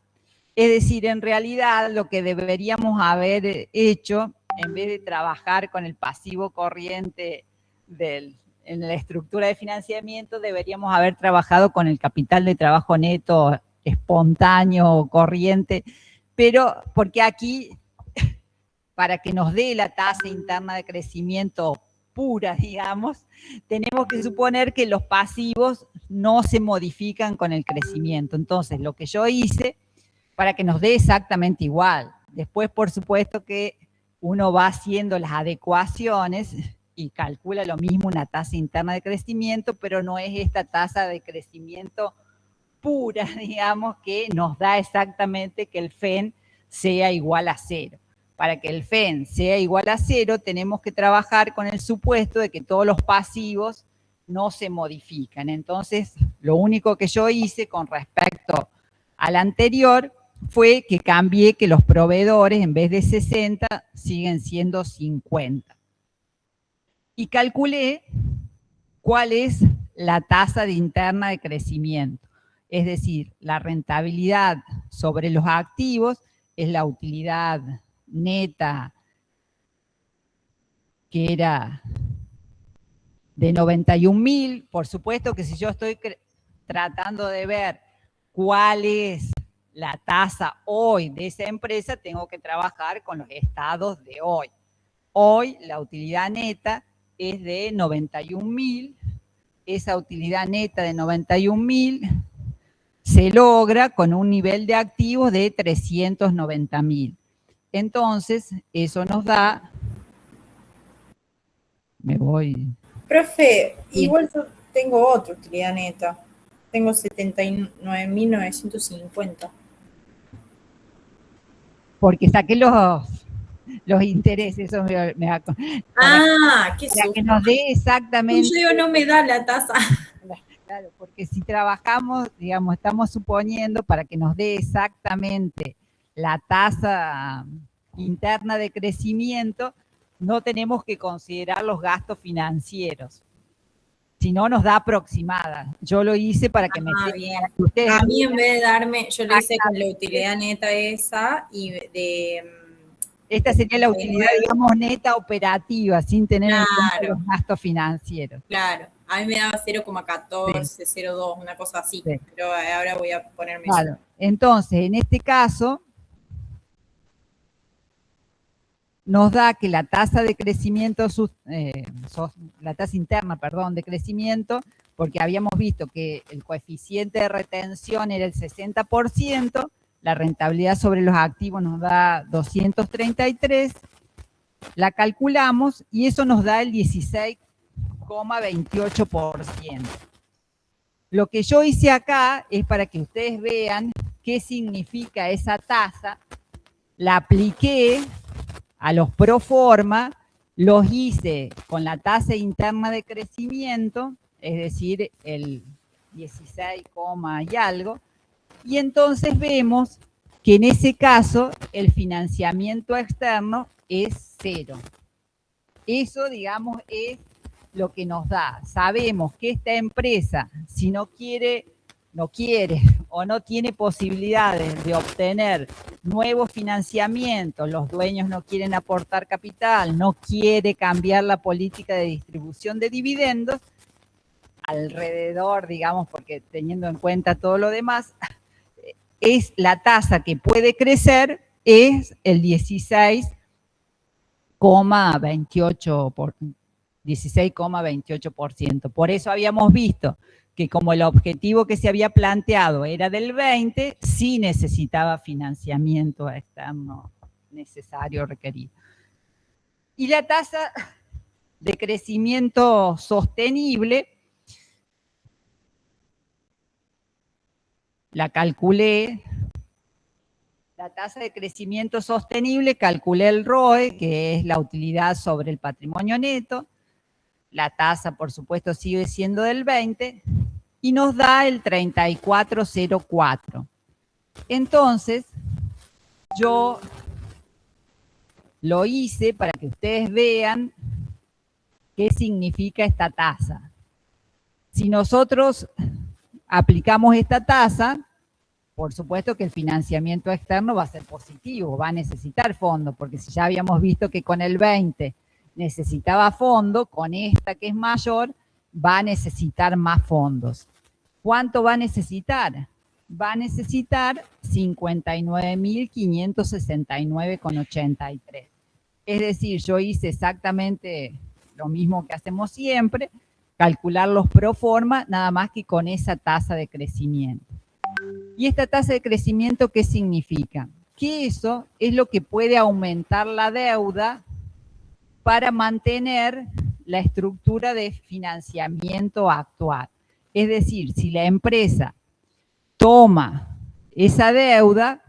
Es decir, en realidad lo que deberíamos haber hecho, en vez de trabajar con el pasivo corriente en la estructura de financiamiento, deberíamos haber trabajado con el capital de trabajo neto espontáneo, corriente, pero porque aquí, para que nos dé la tasa interna de crecimiento pura, digamos, tenemos que suponer que los pasivos no se modifican con el crecimiento. Entonces, lo que yo hice, para que nos dé exactamente igual. Después, por supuesto, que uno va haciendo las adecuaciones y calcula lo mismo una tasa interna de crecimiento, pero no es esta tasa de crecimiento pura, digamos, que nos da exactamente que el FEN sea igual a 0. Para que el FEN sea igual a 0, tenemos que trabajar con el supuesto de que todos los pasivos no se modifican. Entonces, lo único que yo hice con respecto al anterior fue que cambié que los proveedores, en vez de 60, siguen siendo 50. Y calculé cuál es la tasa de interna de crecimiento. Es decir, la rentabilidad sobre los activos es la utilidad neta, que era de 91.000. Por supuesto que si yo estoy tratando de ver cuál es la tasa hoy de esa empresa, tengo que trabajar con los estados de hoy. Hoy la utilidad neta es de 91.000. Esa utilidad neta de 91.000 se logra con un nivel de activos de 390.000. Entonces, eso nos da... Me voy... Profe, igual yo tengo otra utilidad neta. Tengo 79.950. Porque saqué los intereses, eso me va a... Qué para que nos dé exactamente... Yo no me da la tasa. Claro, porque si trabajamos, digamos, estamos suponiendo para que nos dé exactamente la tasa interna de crecimiento, no tenemos que considerar los gastos financieros. Si no, nos da aproximada. Yo lo hice para que me quede. Bien. A mí, en vez de darme, yo lo hice con la utilidad neta esa y de... Esta sería la utilidad, digamos, neta operativa, sin tener en cuenta los gastos financieros. Claro. A mí me daba 0,14, sí. 0,2, una cosa así. Sí. Pero ahora voy a ponerme... Claro. Entonces, en este caso, nos da que la tasa de crecimiento, la tasa interna, perdón, de crecimiento, porque habíamos visto que el coeficiente de retención era el 60%, la rentabilidad sobre los activos nos da 233, la calculamos y eso nos da el 16,28%. Lo que yo hice acá es para que ustedes vean qué significa esa tasa, la apliqué a los pro forma, los hice con la tasa interna de crecimiento, es decir, el 16, y algo, y entonces vemos que en ese caso el financiamiento externo es 0. Eso, digamos, es lo que nos da, sabemos que esta empresa, si no quiere o no tiene posibilidades de obtener nuevos financiamientos, los dueños no quieren aportar capital, no quiere cambiar la política de distribución de dividendos, alrededor, digamos, porque teniendo en cuenta todo lo demás, es la tasa que puede crecer, es el 16,28%. Por eso habíamos visto que como el objetivo que se había planteado era del 20, sí necesitaba financiamiento externo necesario, requerido. Y la tasa de crecimiento sostenible, la calculé, la tasa de crecimiento sostenible, calculé el ROE, que es la utilidad sobre el patrimonio neto, la tasa, por supuesto, sigue siendo del 20, y nos da el 34,04. Entonces, yo lo hice para que ustedes vean qué significa esta tasa. Si nosotros aplicamos esta tasa, por supuesto que el financiamiento externo va a ser positivo, va a necesitar fondos, porque si ya habíamos visto que con el 20 necesitaba fondo, con esta que es mayor, va a necesitar más fondos. ¿Cuánto va a necesitar? Va a necesitar 59.569,83. Es decir, yo hice exactamente lo mismo que hacemos siempre, calcularlos pro forma, nada más que con esa tasa de crecimiento. ¿Y esta tasa de crecimiento qué significa? Que eso es lo que puede aumentar la deuda para mantener la estructura de financiamiento actual. Es decir, si la empresa toma esa deuda,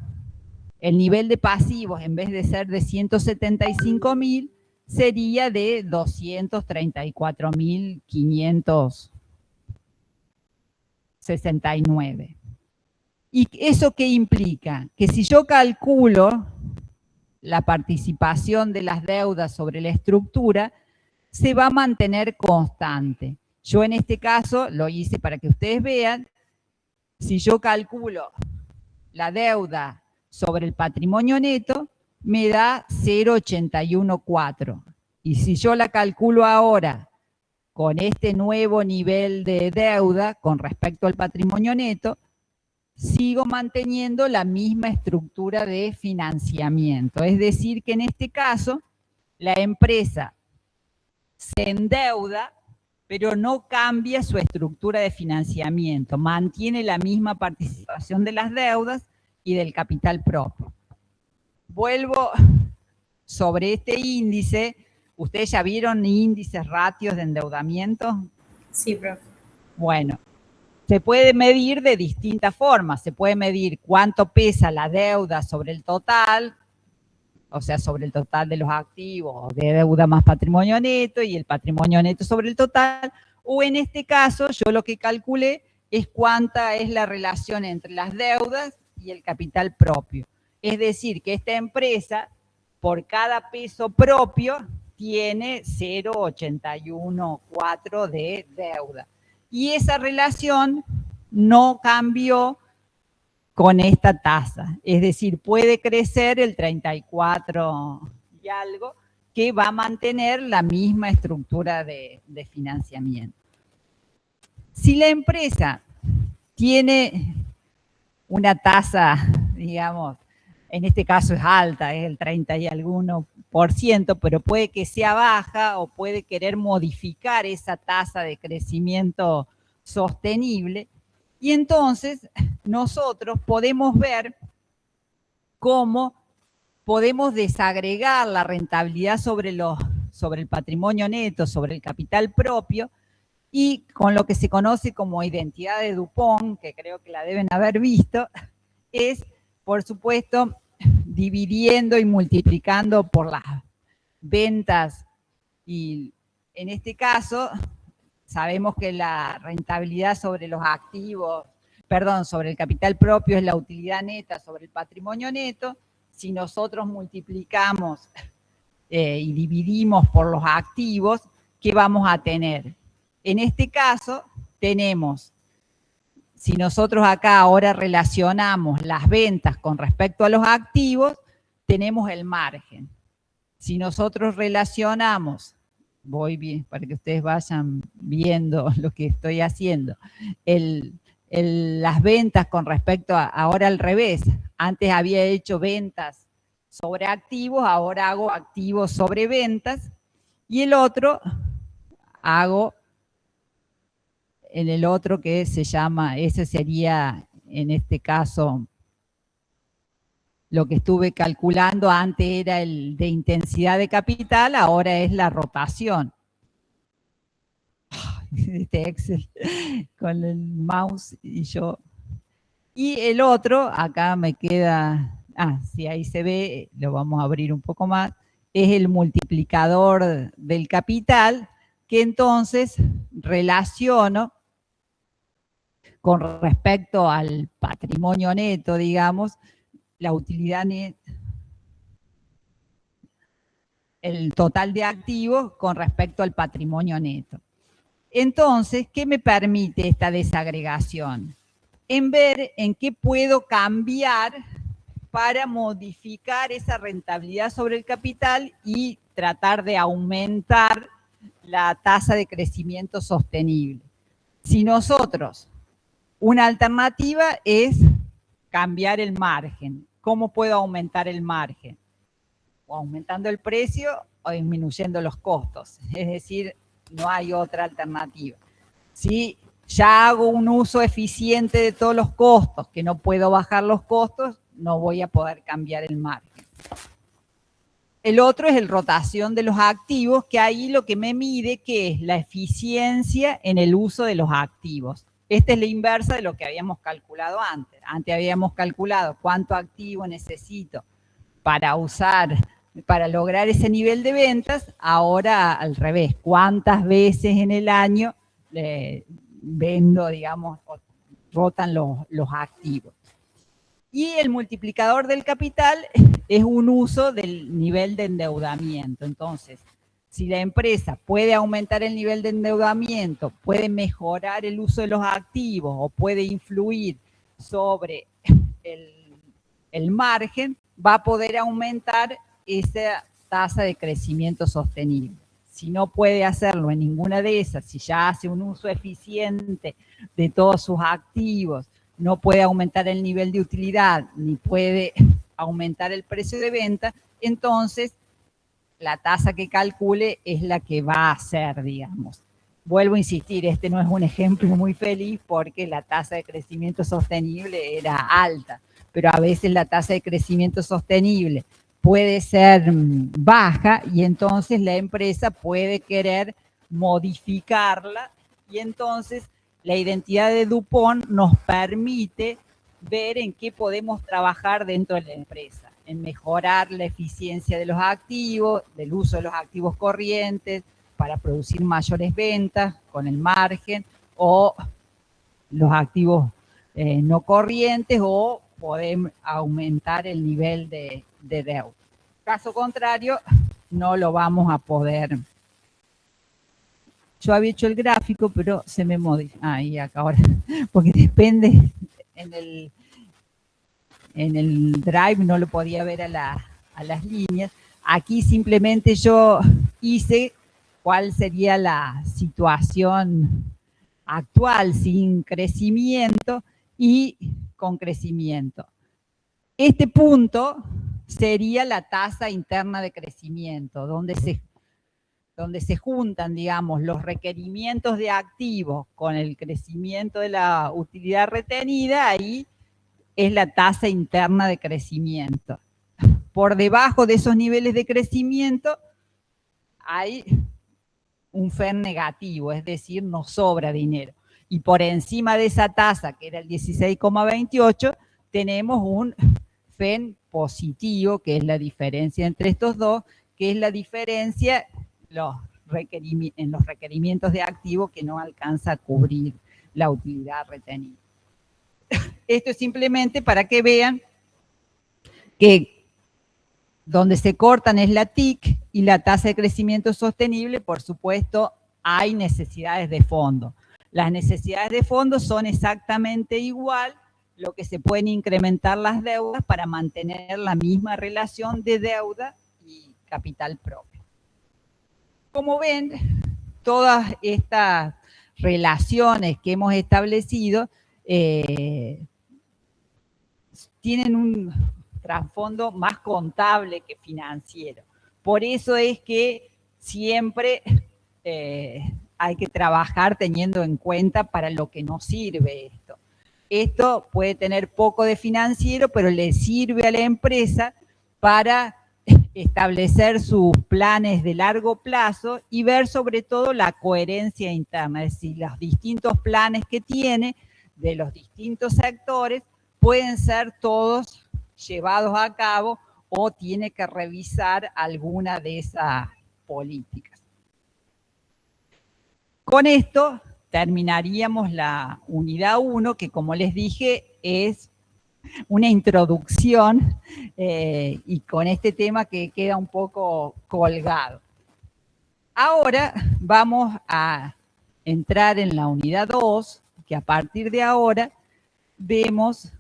el nivel de pasivos en vez de ser de 175.000 sería de 234.569. ¿Y eso qué implica? Que si yo calculo la participación de las deudas sobre la estructura, se va a mantener constante. Yo en este caso lo hice para que ustedes vean, si yo calculo la deuda sobre el patrimonio neto, me da 0,814. Y si yo la calculo ahora con este nuevo nivel de deuda con respecto al patrimonio neto, sigo manteniendo la misma estructura de financiamiento. Es decir, que en este caso, la empresa se endeuda, pero no cambia su estructura de financiamiento, mantiene la misma participación de las deudas y del capital propio. Vuelvo sobre este índice. ¿Ustedes ya vieron índices, ratios de endeudamiento? Sí, profe. Bueno, se puede medir de distintas formas. Se puede medir cuánto pesa la deuda sobre el total, o sea, sobre el total de los activos de deuda más patrimonio neto y el patrimonio neto sobre el total, o en este caso yo lo que calculé es cuánta es la relación entre las deudas y el capital propio. Es decir, que esta empresa por cada peso propio tiene 0,814 de deuda. Y esa relación no cambió con esta tasa, es decir, puede crecer el 34 y algo, que va a mantener la misma estructura de financiamiento. Si la empresa tiene una tasa, digamos, en este caso es alta, es el 30 y alguno por ciento, pero puede que sea baja o puede querer modificar esa tasa de crecimiento sostenible, y entonces nosotros podemos ver cómo podemos desagregar la rentabilidad sobre el patrimonio neto, sobre el capital propio, y con lo que se conoce como identidad de Dupont, que creo que la deben haber visto, es, por supuesto, dividiendo y multiplicando por las ventas, y en este caso sabemos que la rentabilidad sobre los activos, sobre el capital propio es la utilidad neta sobre el patrimonio neto. Si nosotros multiplicamos y dividimos por los activos, ¿qué vamos a tener? En este caso tenemos, si nosotros acá ahora relacionamos las ventas con respecto a los activos, tenemos el margen. Si nosotros relacionamos, voy bien para que ustedes vayan viendo lo que estoy haciendo, las ventas con respecto a, ahora al revés, antes había hecho ventas sobre activos, ahora hago activos sobre ventas, y el otro hago en el otro que se llama, ese sería en este caso lo que estuve calculando, antes era el de intensidad de capital, ahora es la rotación. Este Excel con el mouse y yo. Y el otro, acá me queda, sí, ahí se ve, lo vamos a abrir un poco más, es el multiplicador del capital, que entonces relaciono con respecto al patrimonio neto, digamos, la utilidad neta, el total de activos con respecto al patrimonio neto. Entonces, ¿qué me permite esta desagregación? En ver en qué puedo cambiar para modificar esa rentabilidad sobre el capital y tratar de aumentar la tasa de crecimiento sostenible. Si nosotros, una alternativa es cambiar el margen. ¿Cómo puedo aumentar el margen? O aumentando el precio o disminuyendo los costos. Es decir, no hay otra alternativa. Si ya hago un uso eficiente de todos los costos, que no puedo bajar los costos, no voy a poder cambiar el margen. El otro es el rotación de los activos, que ahí lo que me mide que es la eficiencia en el uso de los activos. Esta es la inversa de lo que habíamos calculado antes. Antes habíamos calculado cuánto activo necesito para usar, para lograr ese nivel de ventas. Ahora al revés, cuántas veces en el año vendo, digamos, rotan los activos. Y el multiplicador del capital es un uso del nivel de endeudamiento. Entonces, si la empresa puede aumentar el nivel de endeudamiento, puede mejorar el uso de los activos o puede influir sobre el margen, va a poder aumentar esa tasa de crecimiento sostenible. Si no puede hacerlo en ninguna de esas, si ya hace un uso eficiente de todos sus activos, no puede aumentar el nivel de utilidad, ni puede aumentar el precio de venta, entonces la tasa que calcule es la que va a hacer, digamos. Vuelvo a insistir, este no es un ejemplo muy feliz porque la tasa de crecimiento sostenible era alta, pero a veces la tasa de crecimiento sostenible puede ser baja y entonces la empresa puede querer modificarla y entonces la identidad de DuPont nos permite ver en qué podemos trabajar dentro de la empresa, en mejorar la eficiencia de los activos, del uso de los activos corrientes para producir mayores ventas con el margen o los activos no corrientes o poder aumentar el nivel de deuda. Caso contrario, no lo vamos a poder. Yo había hecho el gráfico, pero se me modificó. Ahí acá ahora, porque depende en el Drive, no lo podía ver a las líneas. Aquí simplemente yo hice cuál sería la situación actual sin crecimiento y con crecimiento. Este punto sería la tasa interna de crecimiento, donde se juntan, digamos, los requerimientos de activos con el crecimiento de la utilidad retenida, ahí es la tasa interna de crecimiento. Por debajo de esos niveles de crecimiento hay un FEN negativo, es decir, nos sobra dinero. Y por encima de esa tasa, que era el 16,28, tenemos un FEN positivo, que es la diferencia entre estos dos, que es la diferencia en los requerimientos de activo que no alcanza a cubrir la utilidad retenida. Esto es simplemente para que vean que Donde se cortan es la TIC y la tasa de crecimiento sostenible. Por supuesto, hay necesidades de fondo. Las necesidades de fondo son exactamente igual, lo que se pueden incrementar las deudas para mantener la misma relación de deuda y capital propio. Como ven, todas estas relaciones que hemos establecido tienen un trasfondo más contable que financiero. Por eso es que siempre hay que trabajar teniendo en cuenta para lo que nos sirve esto. Esto puede tener poco de financiero, pero le sirve a la empresa para establecer sus planes de largo plazo y ver sobre todo la coherencia interna, es decir, los distintos planes que tiene de los distintos sectores pueden ser todos llevados a cabo o tiene que revisar alguna de esas políticas. Con esto terminaríamos la unidad 1, que como les dije es una introducción y con este tema que queda un poco colgado. Ahora vamos a entrar en la unidad 2, que a partir de ahora vemos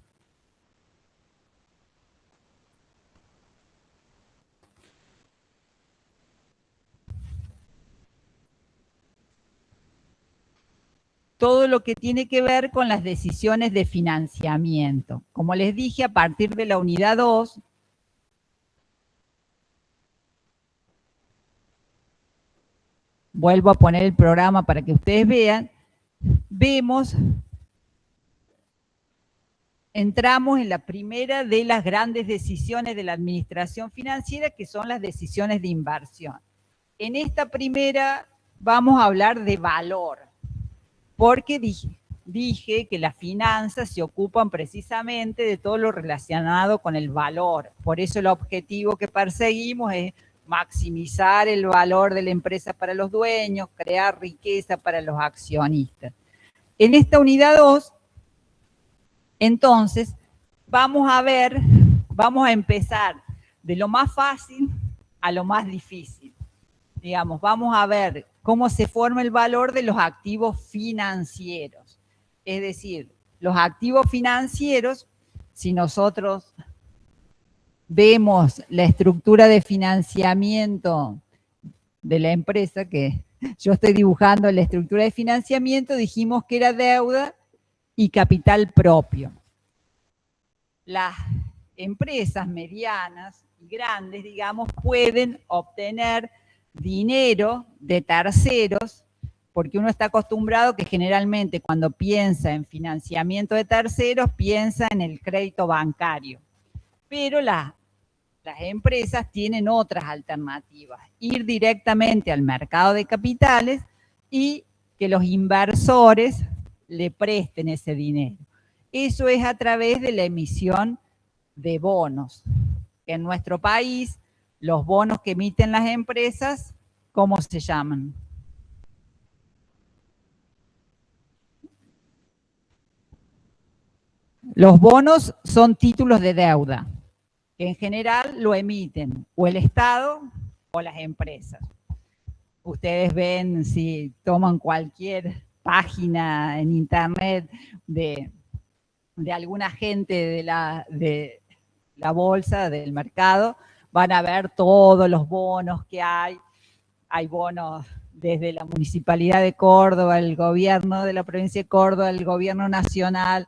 todo lo que tiene que ver con las decisiones de financiamiento. Como les dije, a partir de la unidad 2, vuelvo a poner el programa para que ustedes vean, entramos en la primera de las grandes decisiones de la administración financiera, que son las decisiones de inversión. En esta primera vamos a hablar de valor, porque dije que las finanzas se ocupan precisamente de todo lo relacionado con el valor. Por eso el objetivo que perseguimos es maximizar el valor de la empresa para los dueños, crear riqueza para los accionistas. En esta unidad 2, entonces, vamos a empezar de lo más fácil a lo más difícil. Digamos, vamos a ver cómo se forma el valor de los activos financieros. Es decir, los activos financieros, si nosotros vemos la estructura de financiamiento de la empresa, que yo estoy dibujando la estructura de financiamiento, dijimos que era deuda y capital propio. Las empresas medianas y grandes, digamos, pueden obtener dinero de terceros, porque uno está acostumbrado que generalmente cuando piensa en financiamiento de terceros, piensa en el crédito bancario. Pero las empresas tienen otras alternativas, ir directamente al mercado de capitales y que los inversores le presten ese dinero. Eso es a través de la emisión de bonos. En nuestro país, los bonos que emiten las empresas, ¿cómo se llaman? Los bonos son títulos de deuda, que en general lo emiten o el Estado o las empresas. Ustedes ven, si toman cualquier página en internet de alguna agente de la bolsa, del mercado, van a ver todos los bonos que hay. Hay bonos desde la Municipalidad de Córdoba, el gobierno de la provincia de Córdoba, el gobierno nacional,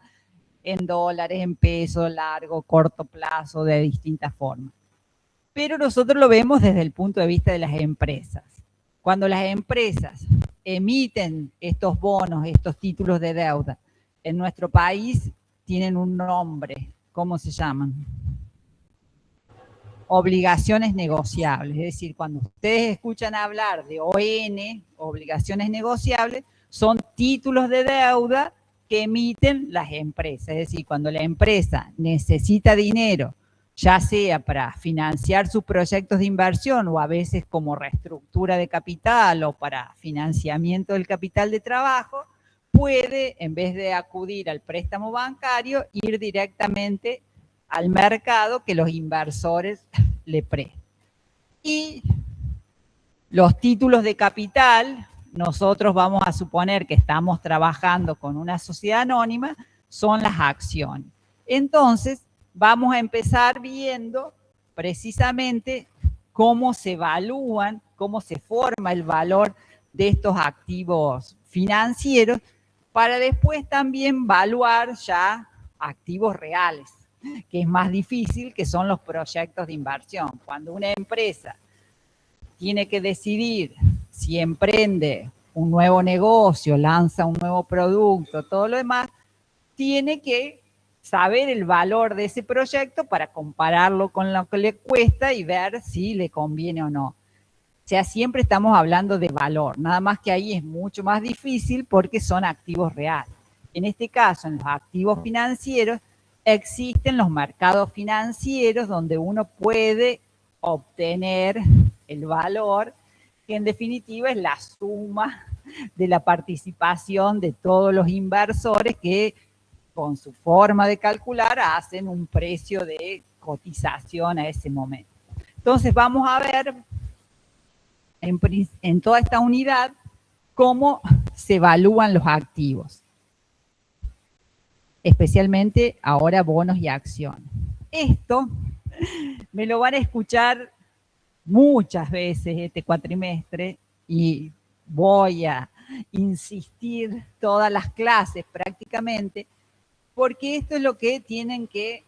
en dólares, en pesos, largo, corto plazo, de distintas formas. Pero nosotros lo vemos desde el punto de vista de las empresas. Cuando las empresas emiten estos bonos, estos títulos de deuda, en nuestro país tienen un nombre. ¿Cómo se llaman? Obligaciones negociables. Es decir, cuando ustedes escuchan hablar de ON, obligaciones negociables, son títulos de deuda que emiten las empresas. Es decir, cuando la empresa necesita dinero, ya sea para financiar sus proyectos de inversión o a veces como reestructura de capital o para financiamiento del capital de trabajo, puede, en vez de acudir al préstamo bancario, ir directamente al mercado que los inversores le presta. Y los títulos de capital, nosotros vamos a suponer que estamos trabajando con una sociedad anónima, son las acciones. Entonces, vamos a empezar viendo precisamente cómo se evalúan, cómo se forma el valor de estos activos financieros, para después también evaluar ya activos reales, que es más difícil, que son los proyectos de inversión. Cuando una empresa tiene que decidir si emprende un nuevo negocio, lanza un nuevo producto, todo lo demás, tiene que saber el valor de ese proyecto para compararlo con lo que le cuesta y ver si le conviene o no. O sea, siempre estamos hablando de valor, nada más que ahí es mucho más difícil porque son activos reales. En este caso, en los activos financieros, existen los mercados financieros donde uno puede obtener el valor, que en definitiva es la suma de la participación de todos los inversores que con su forma de calcular hacen un precio de cotización a ese momento. Entonces vamos a ver en toda esta unidad cómo se evalúan los activos, especialmente ahora bonos y acciones. Esto me lo van a escuchar muchas veces este cuatrimestre y voy a insistir todas las clases prácticamente, porque esto es lo que tienen que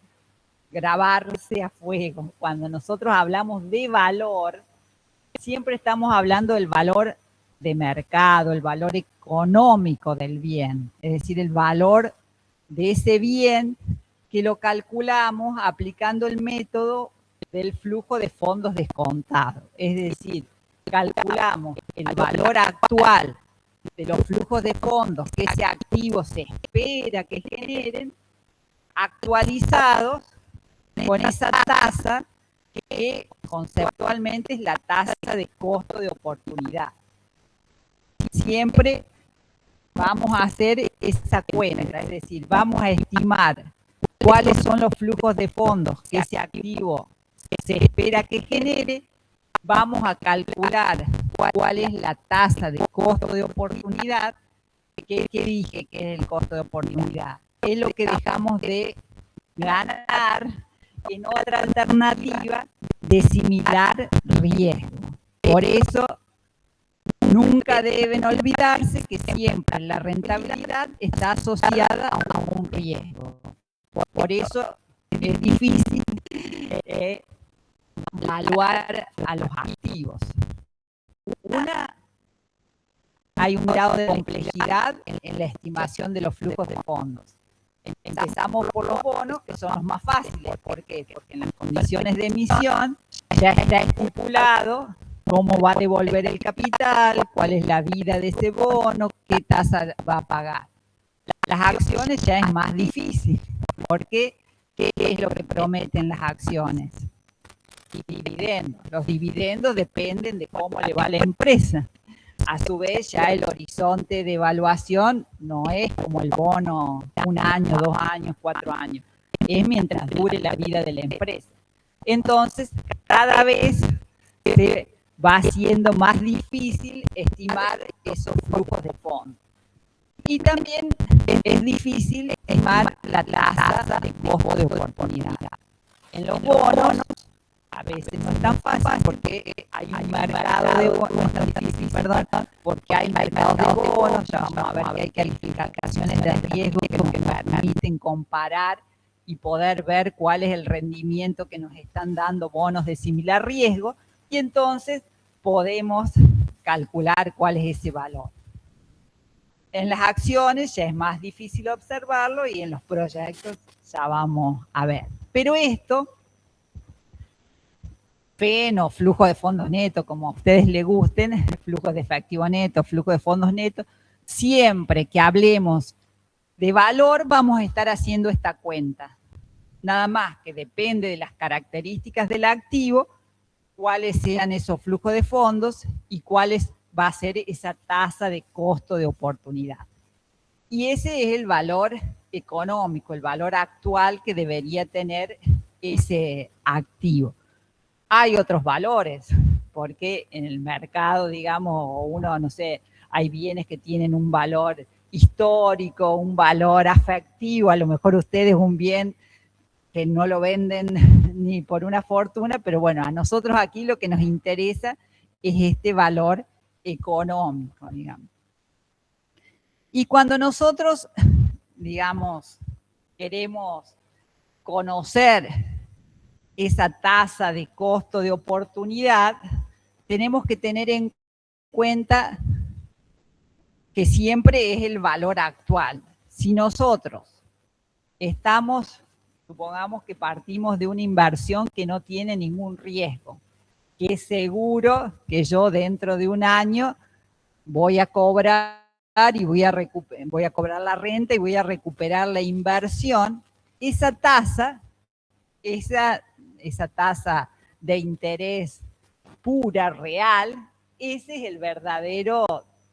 grabarse a fuego. Cuando nosotros hablamos de valor, siempre estamos hablando del valor de mercado, el valor económico del bien, es decir, el valor de ese bien que lo calculamos aplicando el método del flujo de fondos descontado. Es decir, calculamos el valor actual de los flujos de fondos que ese activo se espera que generen, actualizados con esa tasa que conceptualmente es la tasa de costo de oportunidad. Siempre vamos a hacer esa cuenta, es decir, vamos a estimar cuáles son los flujos de fondos que ese activo se espera que genere, vamos a calcular cuál es la tasa de costo de oportunidad, que dije que es el costo de oportunidad. Es lo que dejamos de ganar en otra alternativa de similar riesgo. Por eso, nunca deben olvidarse que siempre la rentabilidad está asociada a un riesgo. Por eso es difícil evaluar a los activos. Hay un grado de complejidad en la estimación de los flujos de fondos. Empezamos por los bonos, que son los más fáciles. ¿Por qué? Porque en las condiciones de emisión ya está estipulado cómo va a devolver el capital, cuál es la vida de ese bono, qué tasa va a pagar. Las acciones ya es más difícil, porque ¿qué es lo que prometen las acciones? Dividendos. Los dividendos dependen de cómo le va a la empresa. A su vez, ya el horizonte de evaluación no es como el bono 1 año, 2 años, 4 años. Es mientras dure la vida de la empresa. Entonces, cada vez se va haciendo más difícil estimar esos flujos de fondos. Y también es difícil estimar la tasa de costo de oportunidad. En los bonos, a veces no es tan fácil porque hay un mercado de bonos, no es tan difícil, perdón, porque hay mercados de bonos, ya vamos a ver que hay calificaciones de riesgo que nos permiten comparar y poder ver cuál es el rendimiento que nos están dando bonos de similar riesgo, y entonces podemos calcular cuál es ese valor. En las acciones ya es más difícil observarlo y en los proyectos ya vamos a ver. Pero esto, FEN o flujo de fondos netos, como a ustedes les gusten, flujo de efectivo neto, flujo de fondos netos, siempre que hablemos de valor vamos a estar haciendo esta cuenta. Nada más que depende de las características del activo, cuáles sean esos flujos de fondos y cuáles va a ser esa tasa de costo de oportunidad. Y ese es el valor económico, el valor actual que debería tener ese activo. Hay otros valores, porque en el mercado, digamos, uno, no sé, hay bienes que tienen un valor histórico, un valor afectivo, a lo mejor ustedes un bien que no lo venden ni por una fortuna, pero bueno, a nosotros aquí lo que nos interesa es este valor económico, digamos. Y cuando nosotros, digamos, queremos conocer esa tasa de costo de oportunidad, tenemos que tener en cuenta que siempre es el valor actual. Si nosotros estamos, supongamos que partimos de una inversión que no tiene ningún riesgo, que es seguro que yo dentro de un año voy a cobrar y voy a cobrar la renta y voy a recuperar la inversión, esa tasa de interés pura, real, ese es el verdadero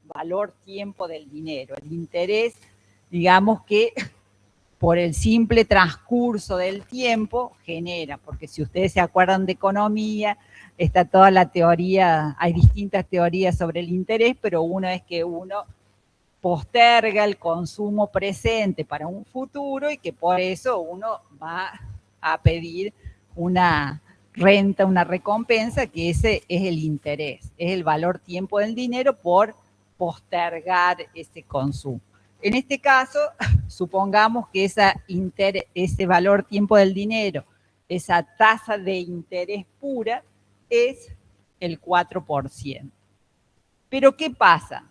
valor tiempo del dinero. El interés, digamos que por el simple transcurso del tiempo genera, porque si ustedes se acuerdan de economía, está toda la teoría, hay distintas teorías sobre el interés, pero una es que uno posterga el consumo presente para un futuro y que por eso uno va a pedir una renta, una recompensa, que ese es el interés, es el valor tiempo del dinero por postergar ese consumo. En este caso, supongamos que ese valor tiempo del dinero, esa tasa de interés pura, es el 4%. Pero ¿qué pasa?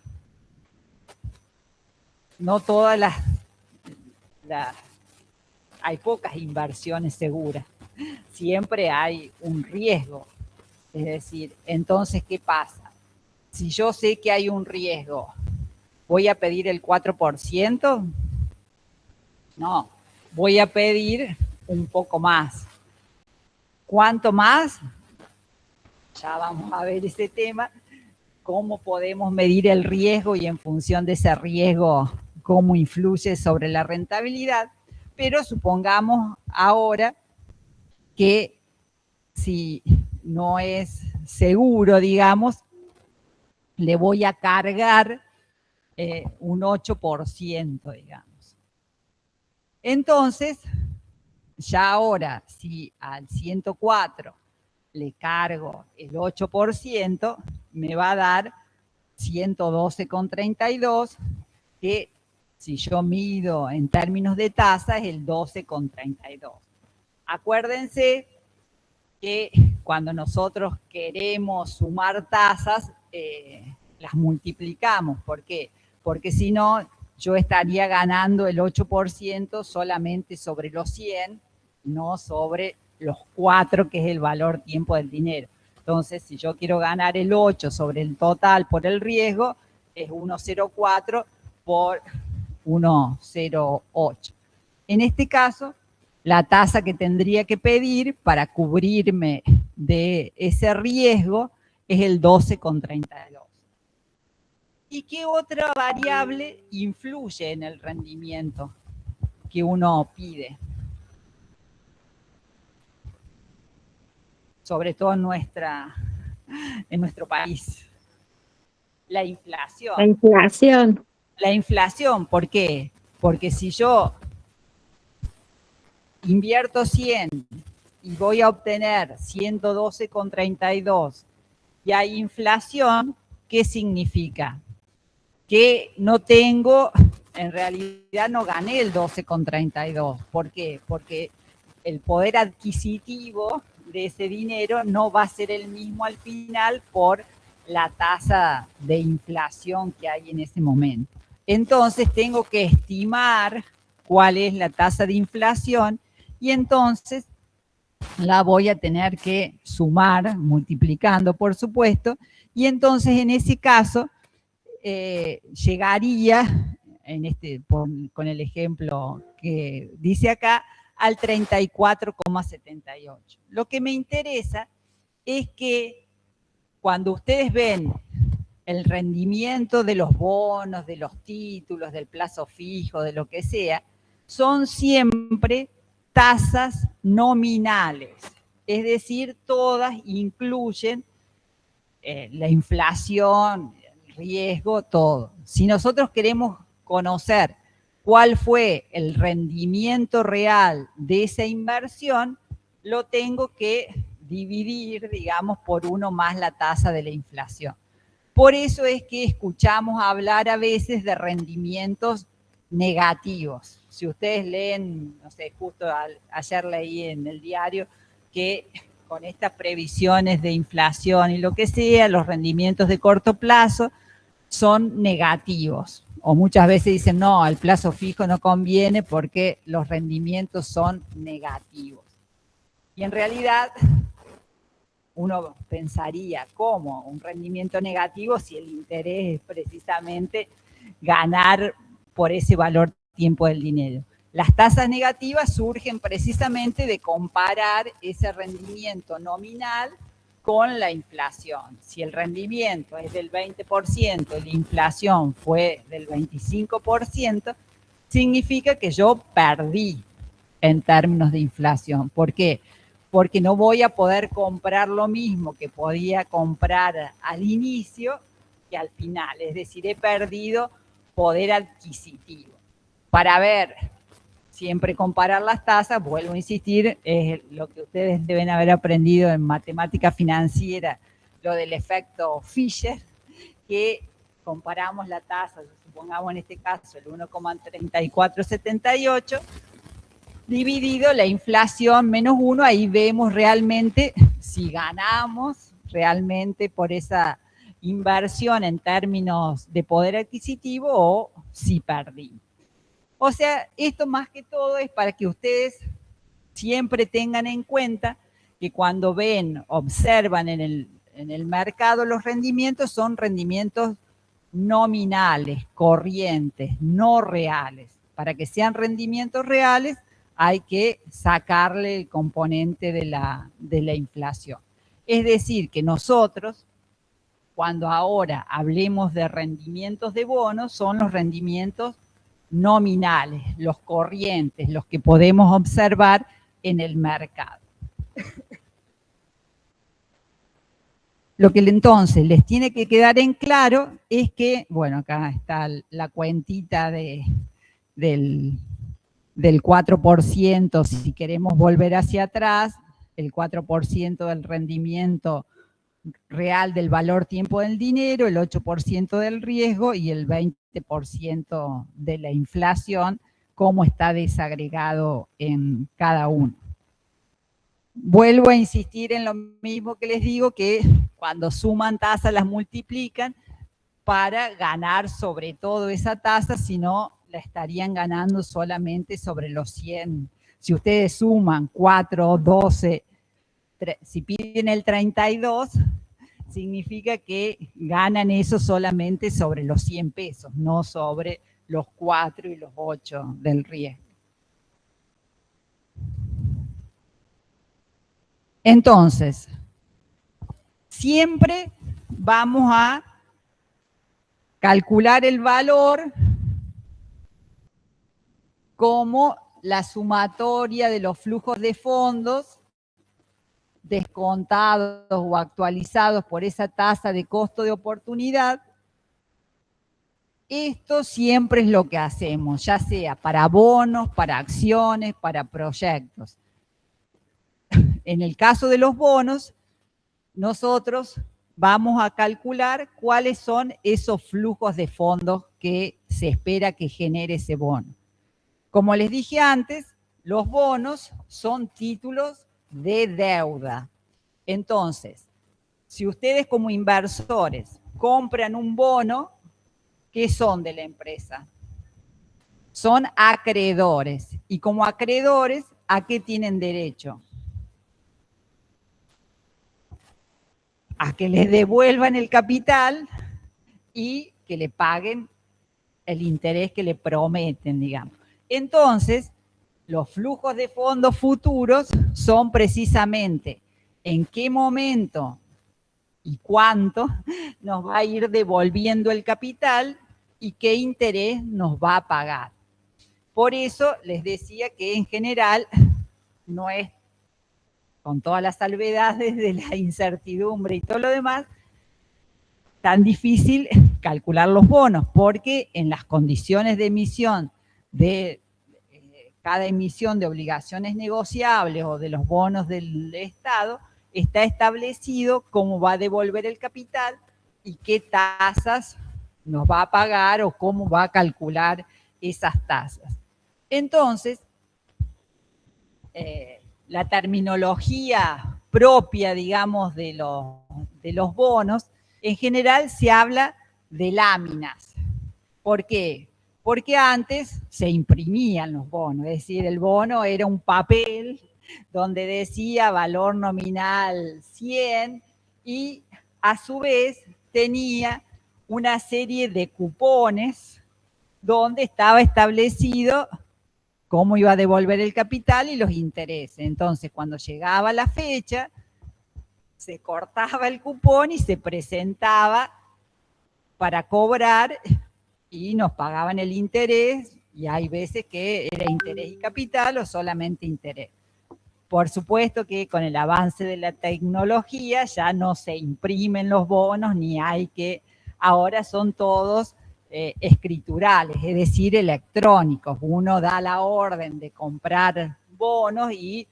No todas hay pocas inversiones seguras. Siempre hay un riesgo. Es decir, entonces, ¿qué pasa? Si yo sé que hay un riesgo, ¿voy a pedir el 4%? No, voy a pedir un poco más. ¿Cuánto más? Ya vamos a ver ese tema, cómo podemos medir el riesgo y en función de ese riesgo, cómo influye sobre la rentabilidad. Pero supongamos ahora que si no es seguro, digamos, le voy a cargar un 8%, digamos. Entonces, ya ahora, si al 104 le cargo el 8%, me va a dar 112,32, que si yo mido en términos de tasa es el 12,32. Acuérdense que cuando nosotros queremos sumar tasas, las multiplicamos. ¿Por qué? Porque si no, yo estaría ganando el 8% solamente sobre los 100, no sobre los 4, que es el valor tiempo del dinero. Entonces, si yo quiero ganar el 8 sobre el total por el riesgo, es 1,04 por 1,08. En este caso, la tasa que tendría que pedir para cubrirme de ese riesgo es el 12,32. ¿Y qué otra variable influye en el rendimiento que uno pide? Sobre todo en nuestro país. La inflación. La inflación. La inflación, ¿por qué? Porque si yo invierto 100 y voy a obtener 112,32 y hay inflación, ¿qué significa? Que no tengo, en realidad no gané el 12,32. ¿Por qué? Porque el poder adquisitivo de ese dinero no va a ser el mismo al final por la tasa de inflación que hay en ese momento. Entonces tengo que estimar cuál es la tasa de inflación y entonces la voy a tener que sumar, multiplicando, por supuesto, y entonces en ese caso llegaría, con el ejemplo que dice acá, al 34,78. Lo que me interesa es que cuando ustedes ven el rendimiento de los bonos, de los títulos, del plazo fijo, de lo que sea, son siempre tasas nominales. Es decir, todas incluyen la inflación, el riesgo, todo. Si nosotros queremos conocer cuál fue el rendimiento real de esa inversión, lo tengo que dividir, digamos, por 1 más la tasa de la inflación. Por eso es que escuchamos hablar a veces de rendimientos negativos. Si ustedes leen, no sé, justo ayer leí en el diario que con estas previsiones de inflación y lo que sea, los rendimientos de corto plazo son negativos. O muchas veces dicen, no, al plazo fijo no conviene porque los rendimientos son negativos. Y en realidad uno pensaría, ¿cómo? Un rendimiento negativo si el interés es precisamente ganar por ese valor tiempo del dinero. Las tasas negativas surgen precisamente de comparar ese rendimiento nominal con la inflación. Si el rendimiento es del 20% y la inflación fue del 25%, significa que yo perdí en términos de inflación. ¿Por qué? Porque no voy a poder comprar lo mismo que podía comprar al inicio que al final. Es decir, he perdido poder adquisitivo. Para ver, siempre comparar las tasas, vuelvo a insistir, es lo que ustedes deben haber aprendido en matemática financiera, lo del efecto Fisher, que comparamos la tasa, supongamos en este caso el 1,3478, dividido la inflación menos 1, ahí vemos realmente si ganamos realmente por esa inversión en términos de poder adquisitivo o si perdimos. O sea, esto más que todo es para que ustedes siempre tengan en cuenta que cuando ven, observan en el mercado los rendimientos, son rendimientos nominales, corrientes, no reales. Para que sean rendimientos reales, hay que sacarle el componente de la inflación. Es decir, que nosotros, cuando ahora hablemos de rendimientos de bonos, son los rendimientos nominales, los corrientes, los que podemos observar en el mercado. Lo que entonces les tiene que quedar en claro es que, bueno, acá está la cuentita del 4%, si queremos volver hacia atrás, el 4% del rendimiento real del valor tiempo del dinero, el 8% del riesgo y el 20% de la inflación, cómo está desagregado en cada uno. Vuelvo a insistir en lo mismo que les digo, que cuando suman tasas las multiplican para ganar sobre todo esa tasa, si no la estarían ganando solamente sobre los 100. Si ustedes suman 4, 12, si piden el 32, significa que ganan eso solamente sobre los 100 pesos, no sobre los 4 y los 8 del riesgo. Entonces, siempre vamos a calcular el valor como la sumatoria de los flujos de fondos descontados o actualizados por esa tasa de costo de oportunidad. Esto siempre es lo que hacemos, ya sea para bonos, para acciones, para proyectos. En el caso de los bonos, nosotros vamos a calcular cuáles son esos flujos de fondos que se espera que genere ese bono. Como les dije antes, los bonos son títulos de deuda. Entonces, si ustedes como inversores compran un bono, ¿qué son de la empresa? Son acreedores. Y como acreedores, ¿a qué tienen derecho? A que les devuelvan el capital y que le paguen el interés que le prometen, digamos. Entonces, los flujos de fondos futuros son precisamente en qué momento y cuánto nos va a ir devolviendo el capital y qué interés nos va a pagar. Por eso les decía que en general no es con todas las salvedades de la incertidumbre y todo lo demás, tan difícil calcular los bonos, porque en las condiciones de emisión de cada emisión de obligaciones negociables o de los bonos del Estado, está establecido cómo va a devolver el capital y qué tasas nos va a pagar o cómo va a calcular esas tasas. Entonces, la terminología propia, digamos, de los bonos, en general se habla de láminas. ¿Por qué? Porque antes se imprimían los bonos, es decir, el bono era un papel donde decía valor nominal 100 y a su vez tenía una serie de cupones donde estaba establecido cómo iba a devolver el capital y los intereses. Entonces, cuando llegaba la fecha, se cortaba el cupón y se presentaba para cobrar y nos pagaban el interés, y hay veces que era interés y capital o solamente interés. Por supuesto que con el avance de la tecnología ya no se imprimen los bonos, ni hay que, ahora son todos escriturales, es decir, electrónicos. Uno da la orden de comprar bonos y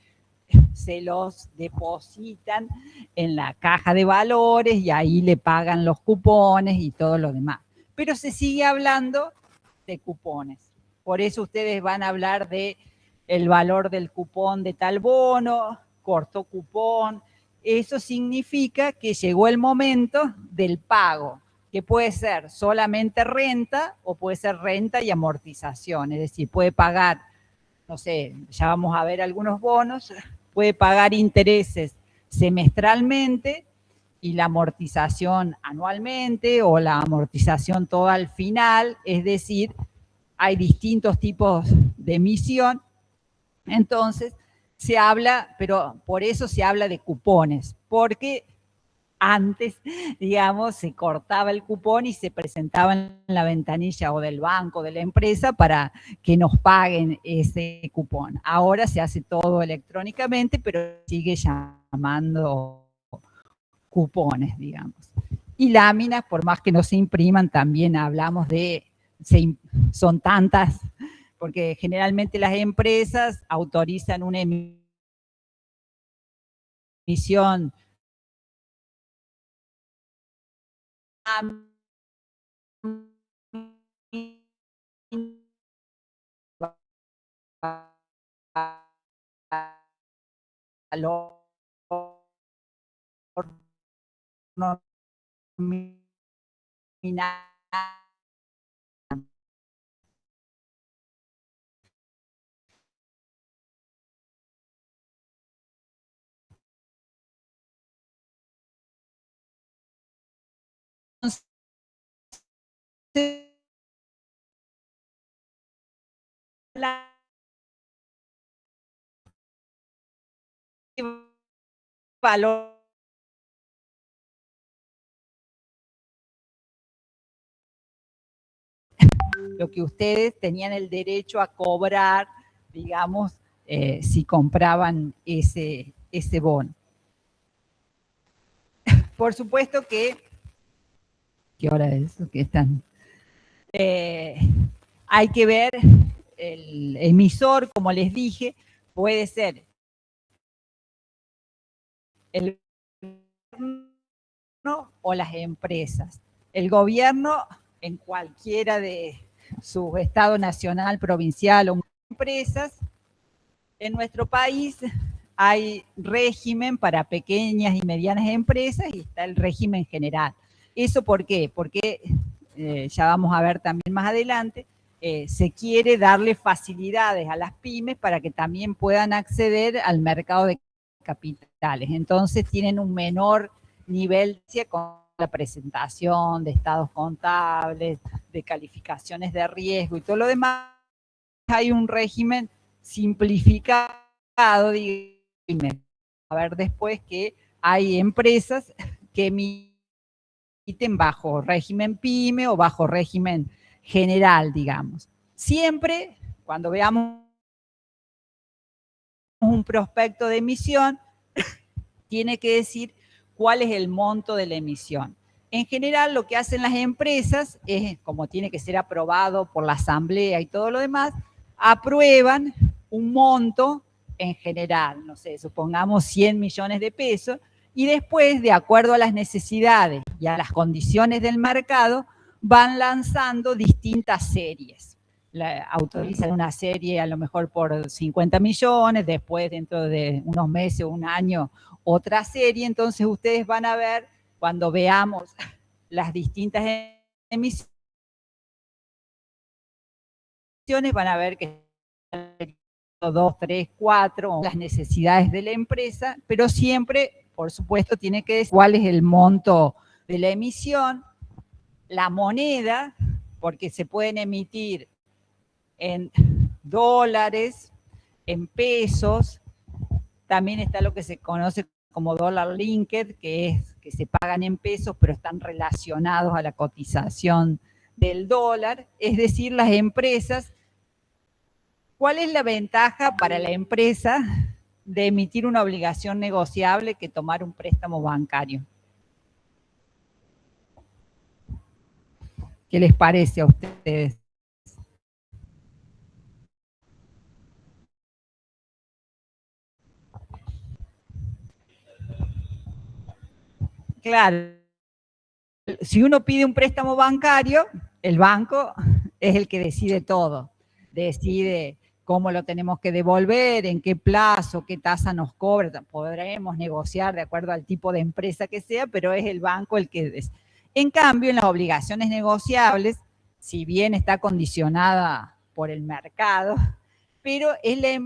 se los depositan en la caja de valores y ahí le pagan los cupones y todo lo demás. Pero se sigue hablando de cupones. Por eso ustedes van a hablar de el valor del cupón de tal bono, corto cupón. Eso significa que llegó el momento del pago, que puede ser solamente renta o puede ser renta y amortización. Es decir, puede pagar, no sé, ya vamos a ver algunos bonos, puede pagar intereses semestralmente y la amortización anualmente o la amortización toda al final, es decir, hay distintos tipos de emisión. Entonces, se habla, pero por eso se habla de cupones, porque antes, digamos, se cortaba el cupón y se presentaba en la ventanilla o del banco, de la empresa, para que nos paguen ese cupón. Ahora se hace todo electrónicamente, pero sigue llamando cupones, digamos. Y láminas, por más que no se impriman, también hablamos de, son tantas, porque generalmente las empresas autorizan una emisión valor nominal. Valor lo que ustedes tenían el derecho a cobrar, digamos, si compraban ese bono. Por supuesto que, ¿qué hora es? ¿Qué están? Hay que ver el emisor, como les dije, puede ser el gobierno o las empresas. El gobierno, en cualquiera de su estado nacional, provincial o empresas, en nuestro país hay régimen para pequeñas y medianas empresas y está el régimen general. ¿Eso por qué? Porque ya vamos a ver también más adelante, se quiere darle facilidades a las pymes para que también puedan acceder al mercado de capitales. Entonces tienen un menor nivel con la presentación de estados contables, de calificaciones de riesgo y todo lo demás. Hay un régimen simplificado, digamos. A ver después que hay empresas que emiten bajo régimen PYME o bajo régimen general, digamos. Siempre, cuando veamos un prospecto de emisión, tiene que decir cuál es el monto de la emisión. En general, lo que hacen las empresas es, como tiene que ser aprobado por la asamblea y todo lo demás, aprueban un monto en general, no sé, supongamos 100 millones de pesos, y después, de acuerdo a las necesidades y a las condiciones del mercado, van lanzando distintas series. Autorizan una serie a lo mejor por 50 millones, después dentro de unos meses o un año otra serie. Entonces ustedes van a ver, cuando veamos las distintas emisiones, van a ver que 2, 3, 4, las necesidades de la empresa, pero siempre, por supuesto, tiene que decir cuál es el monto de la emisión, la moneda, porque se pueden emitir en dólares, en pesos, también está lo que se conoce como dólar linked, que es que se pagan en pesos, pero están relacionados a la cotización del dólar, es decir, las empresas. ¿Cuál es la ventaja para la empresa de emitir una obligación negociable que tomar un préstamo bancario? ¿Qué les parece a ustedes? Claro, si uno pide un préstamo bancario, el banco es el que decide todo. Decide cómo lo tenemos que devolver, en qué plazo, qué tasa nos cobra. Podremos negociar de acuerdo al tipo de empresa que sea, pero es el banco el que decide. En cambio, en las obligaciones negociables, si bien está condicionada por el mercado, pero es la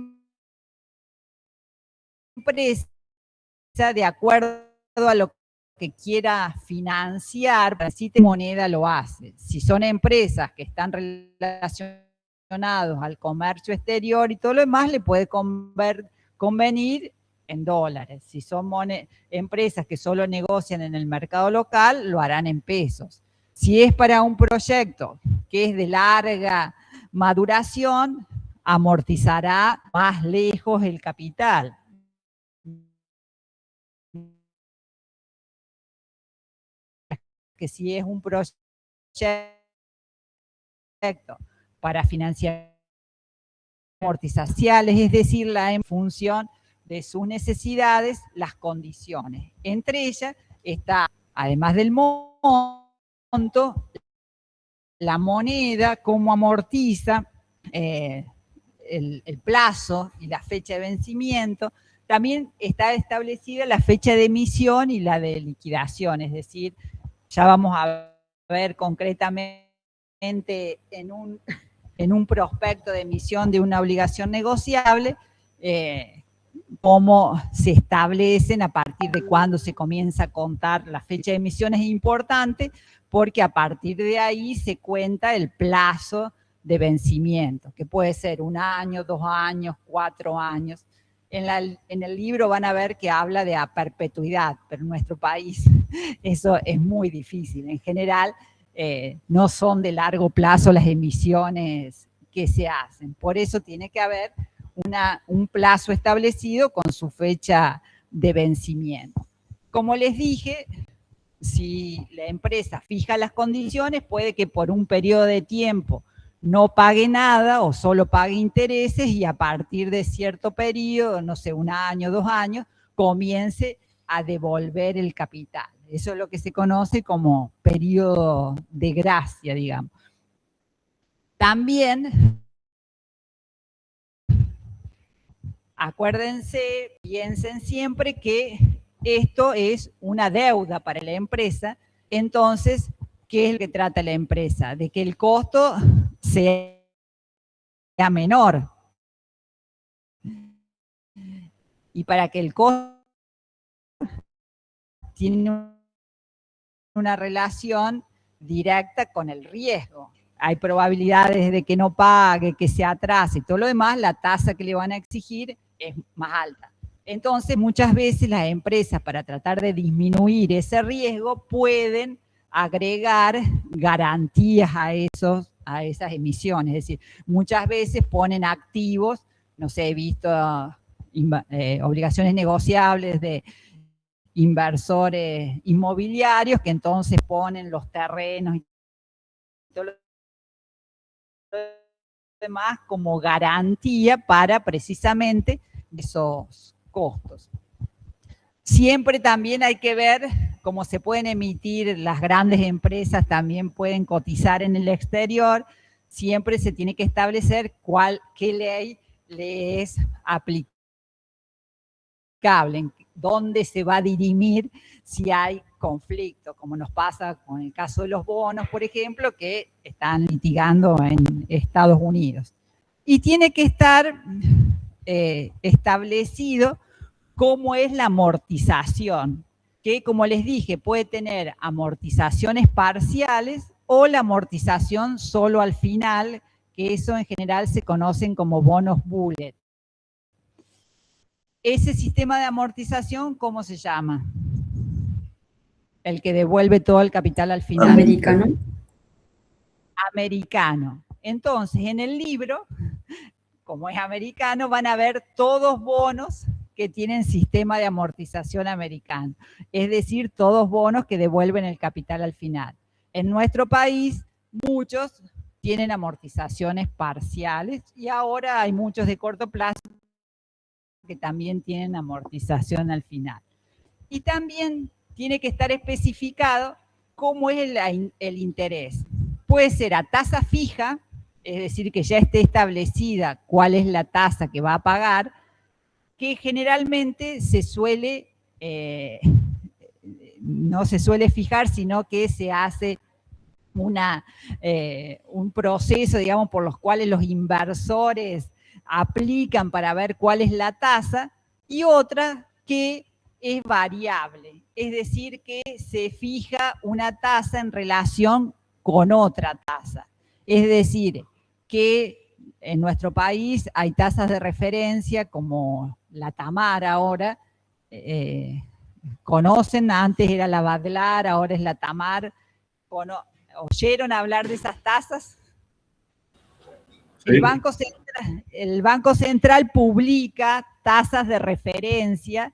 empresa, de acuerdo a lo que quiera financiar, para si moneda lo hace. Si son empresas que están relacionadas al comercio exterior y todo lo demás, le puede convenir en dólares. Si son empresas que solo negocian en el mercado local, lo harán en pesos. Si es para un proyecto que es de larga maduración, amortizará más lejos el capital. Que si es un proyecto para financiar amortizaciones, es decir, en función de sus necesidades, las condiciones. Entre ellas está, además del monto, la moneda, cómo amortiza, el plazo y la fecha de vencimiento. También está establecida la fecha de emisión y la de liquidación, es decir, ya vamos a ver concretamente en un prospecto de emisión de una obligación negociable, cómo se establecen, a partir de cuándo se comienza a contar la fecha de emisión. Es importante porque a partir de ahí se cuenta el plazo de vencimiento, que puede ser 1 año, 2 años, 4 años. En el libro van a ver que habla de a perpetuidad, pero en nuestro país eso es muy difícil. En general, no son de largo plazo las emisiones que se hacen. Por eso tiene que haber un plazo establecido con su fecha de vencimiento. Como les dije, si la empresa fija las condiciones, puede que por un periodo de tiempo no pague nada o solo pague intereses, y a partir de cierto periodo, no sé, 1 año, 2 años, comience a devolver el capital. Eso es lo que se conoce como periodo de gracia, digamos. También, acuérdense, piensen siempre que esto es una deuda para la empresa. Entonces, ¿qué es lo que trata la empresa? De que el costo sea menor. Y para que el costo tiene una relación directa con el riesgo. Hay probabilidades de que no pague, que se atrase y todo lo demás, la tasa que le van a exigir es más alta. Entonces, muchas veces las empresas, para tratar de disminuir ese riesgo, pueden agregar garantías a esas emisiones. Es decir, muchas veces ponen activos, no sé, he visto obligaciones negociables de inversores inmobiliarios que entonces ponen los terrenos y todo lo demás como garantía para precisamente esos costos. Siempre también hay que ver cómo se pueden emitir, las grandes empresas también pueden cotizar en el exterior, siempre se tiene que establecer qué ley le es aplicable, en dónde se va a dirimir si hay conflicto, como nos pasa con el caso de los bonos, por ejemplo, que están litigando en Estados Unidos. Y tiene que estar establecido cómo es la amortización, que como les dije, puede tener amortizaciones parciales o la amortización solo al final, que eso en general se conocen como bonos bullet. Ese sistema de amortización, ¿cómo se llama? El que devuelve todo el capital al final. Americano. Americano. Entonces, en el libro, como es americano, van a ver todos bonos que tienen sistema de amortización americano. Es decir, todos bonos que devuelven el capital al final. En nuestro país, muchos tienen amortizaciones parciales y ahora hay muchos de corto plazo que también tienen amortización al final. Y también tiene que estar especificado cómo es el interés. Puede ser a tasa fija, es decir, que ya esté establecida cuál es la tasa que va a pagar, que generalmente no se suele fijar, sino que se hace un proceso, digamos, por los cuales los inversores aplican para ver cuál es la tasa, y otra que es variable, es decir, que se fija una tasa en relación con otra tasa. Es decir, que en nuestro país hay tasas de referencia como la Tamar ahora, conocen, antes era la Badlar, ahora es la Tamar. ¿Oyeron hablar de esas tasas? Sí. El Banco Central publica tasas de referencia,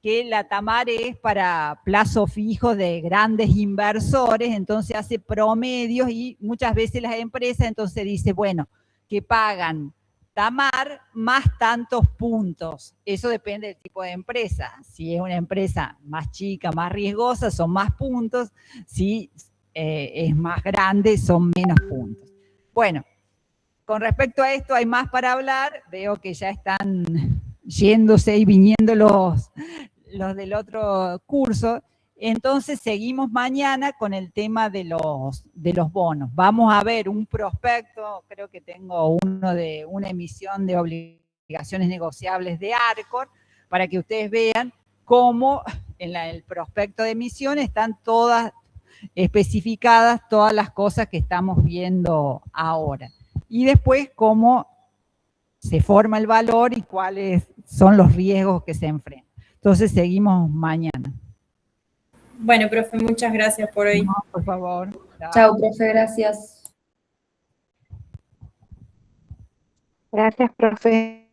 que la Tamar es para plazo fijo de grandes inversores, entonces hace promedios y muchas veces las empresas entonces dicen, bueno, que pagan Tamar más tantos puntos. Eso depende del tipo de empresa. Si es una empresa más chica, más riesgosa, son más puntos. Si es más grande, son menos puntos. Bueno, con respecto a esto hay más para hablar. Veo que ya están yéndose y viniendo los del otro curso. Entonces seguimos mañana con el tema de los bonos. Vamos a ver un prospecto, creo que tengo uno de una emisión de obligaciones negociables de Arcor, para que ustedes vean cómo en el prospecto de emisión están todas especificadas todas las cosas que estamos viendo ahora. Y después cómo se forma el valor y cuáles son los riesgos que se enfrentan. Entonces seguimos mañana. Bueno, profe, muchas gracias por hoy. No, por favor. Chao, profe, gracias. Gracias, profe.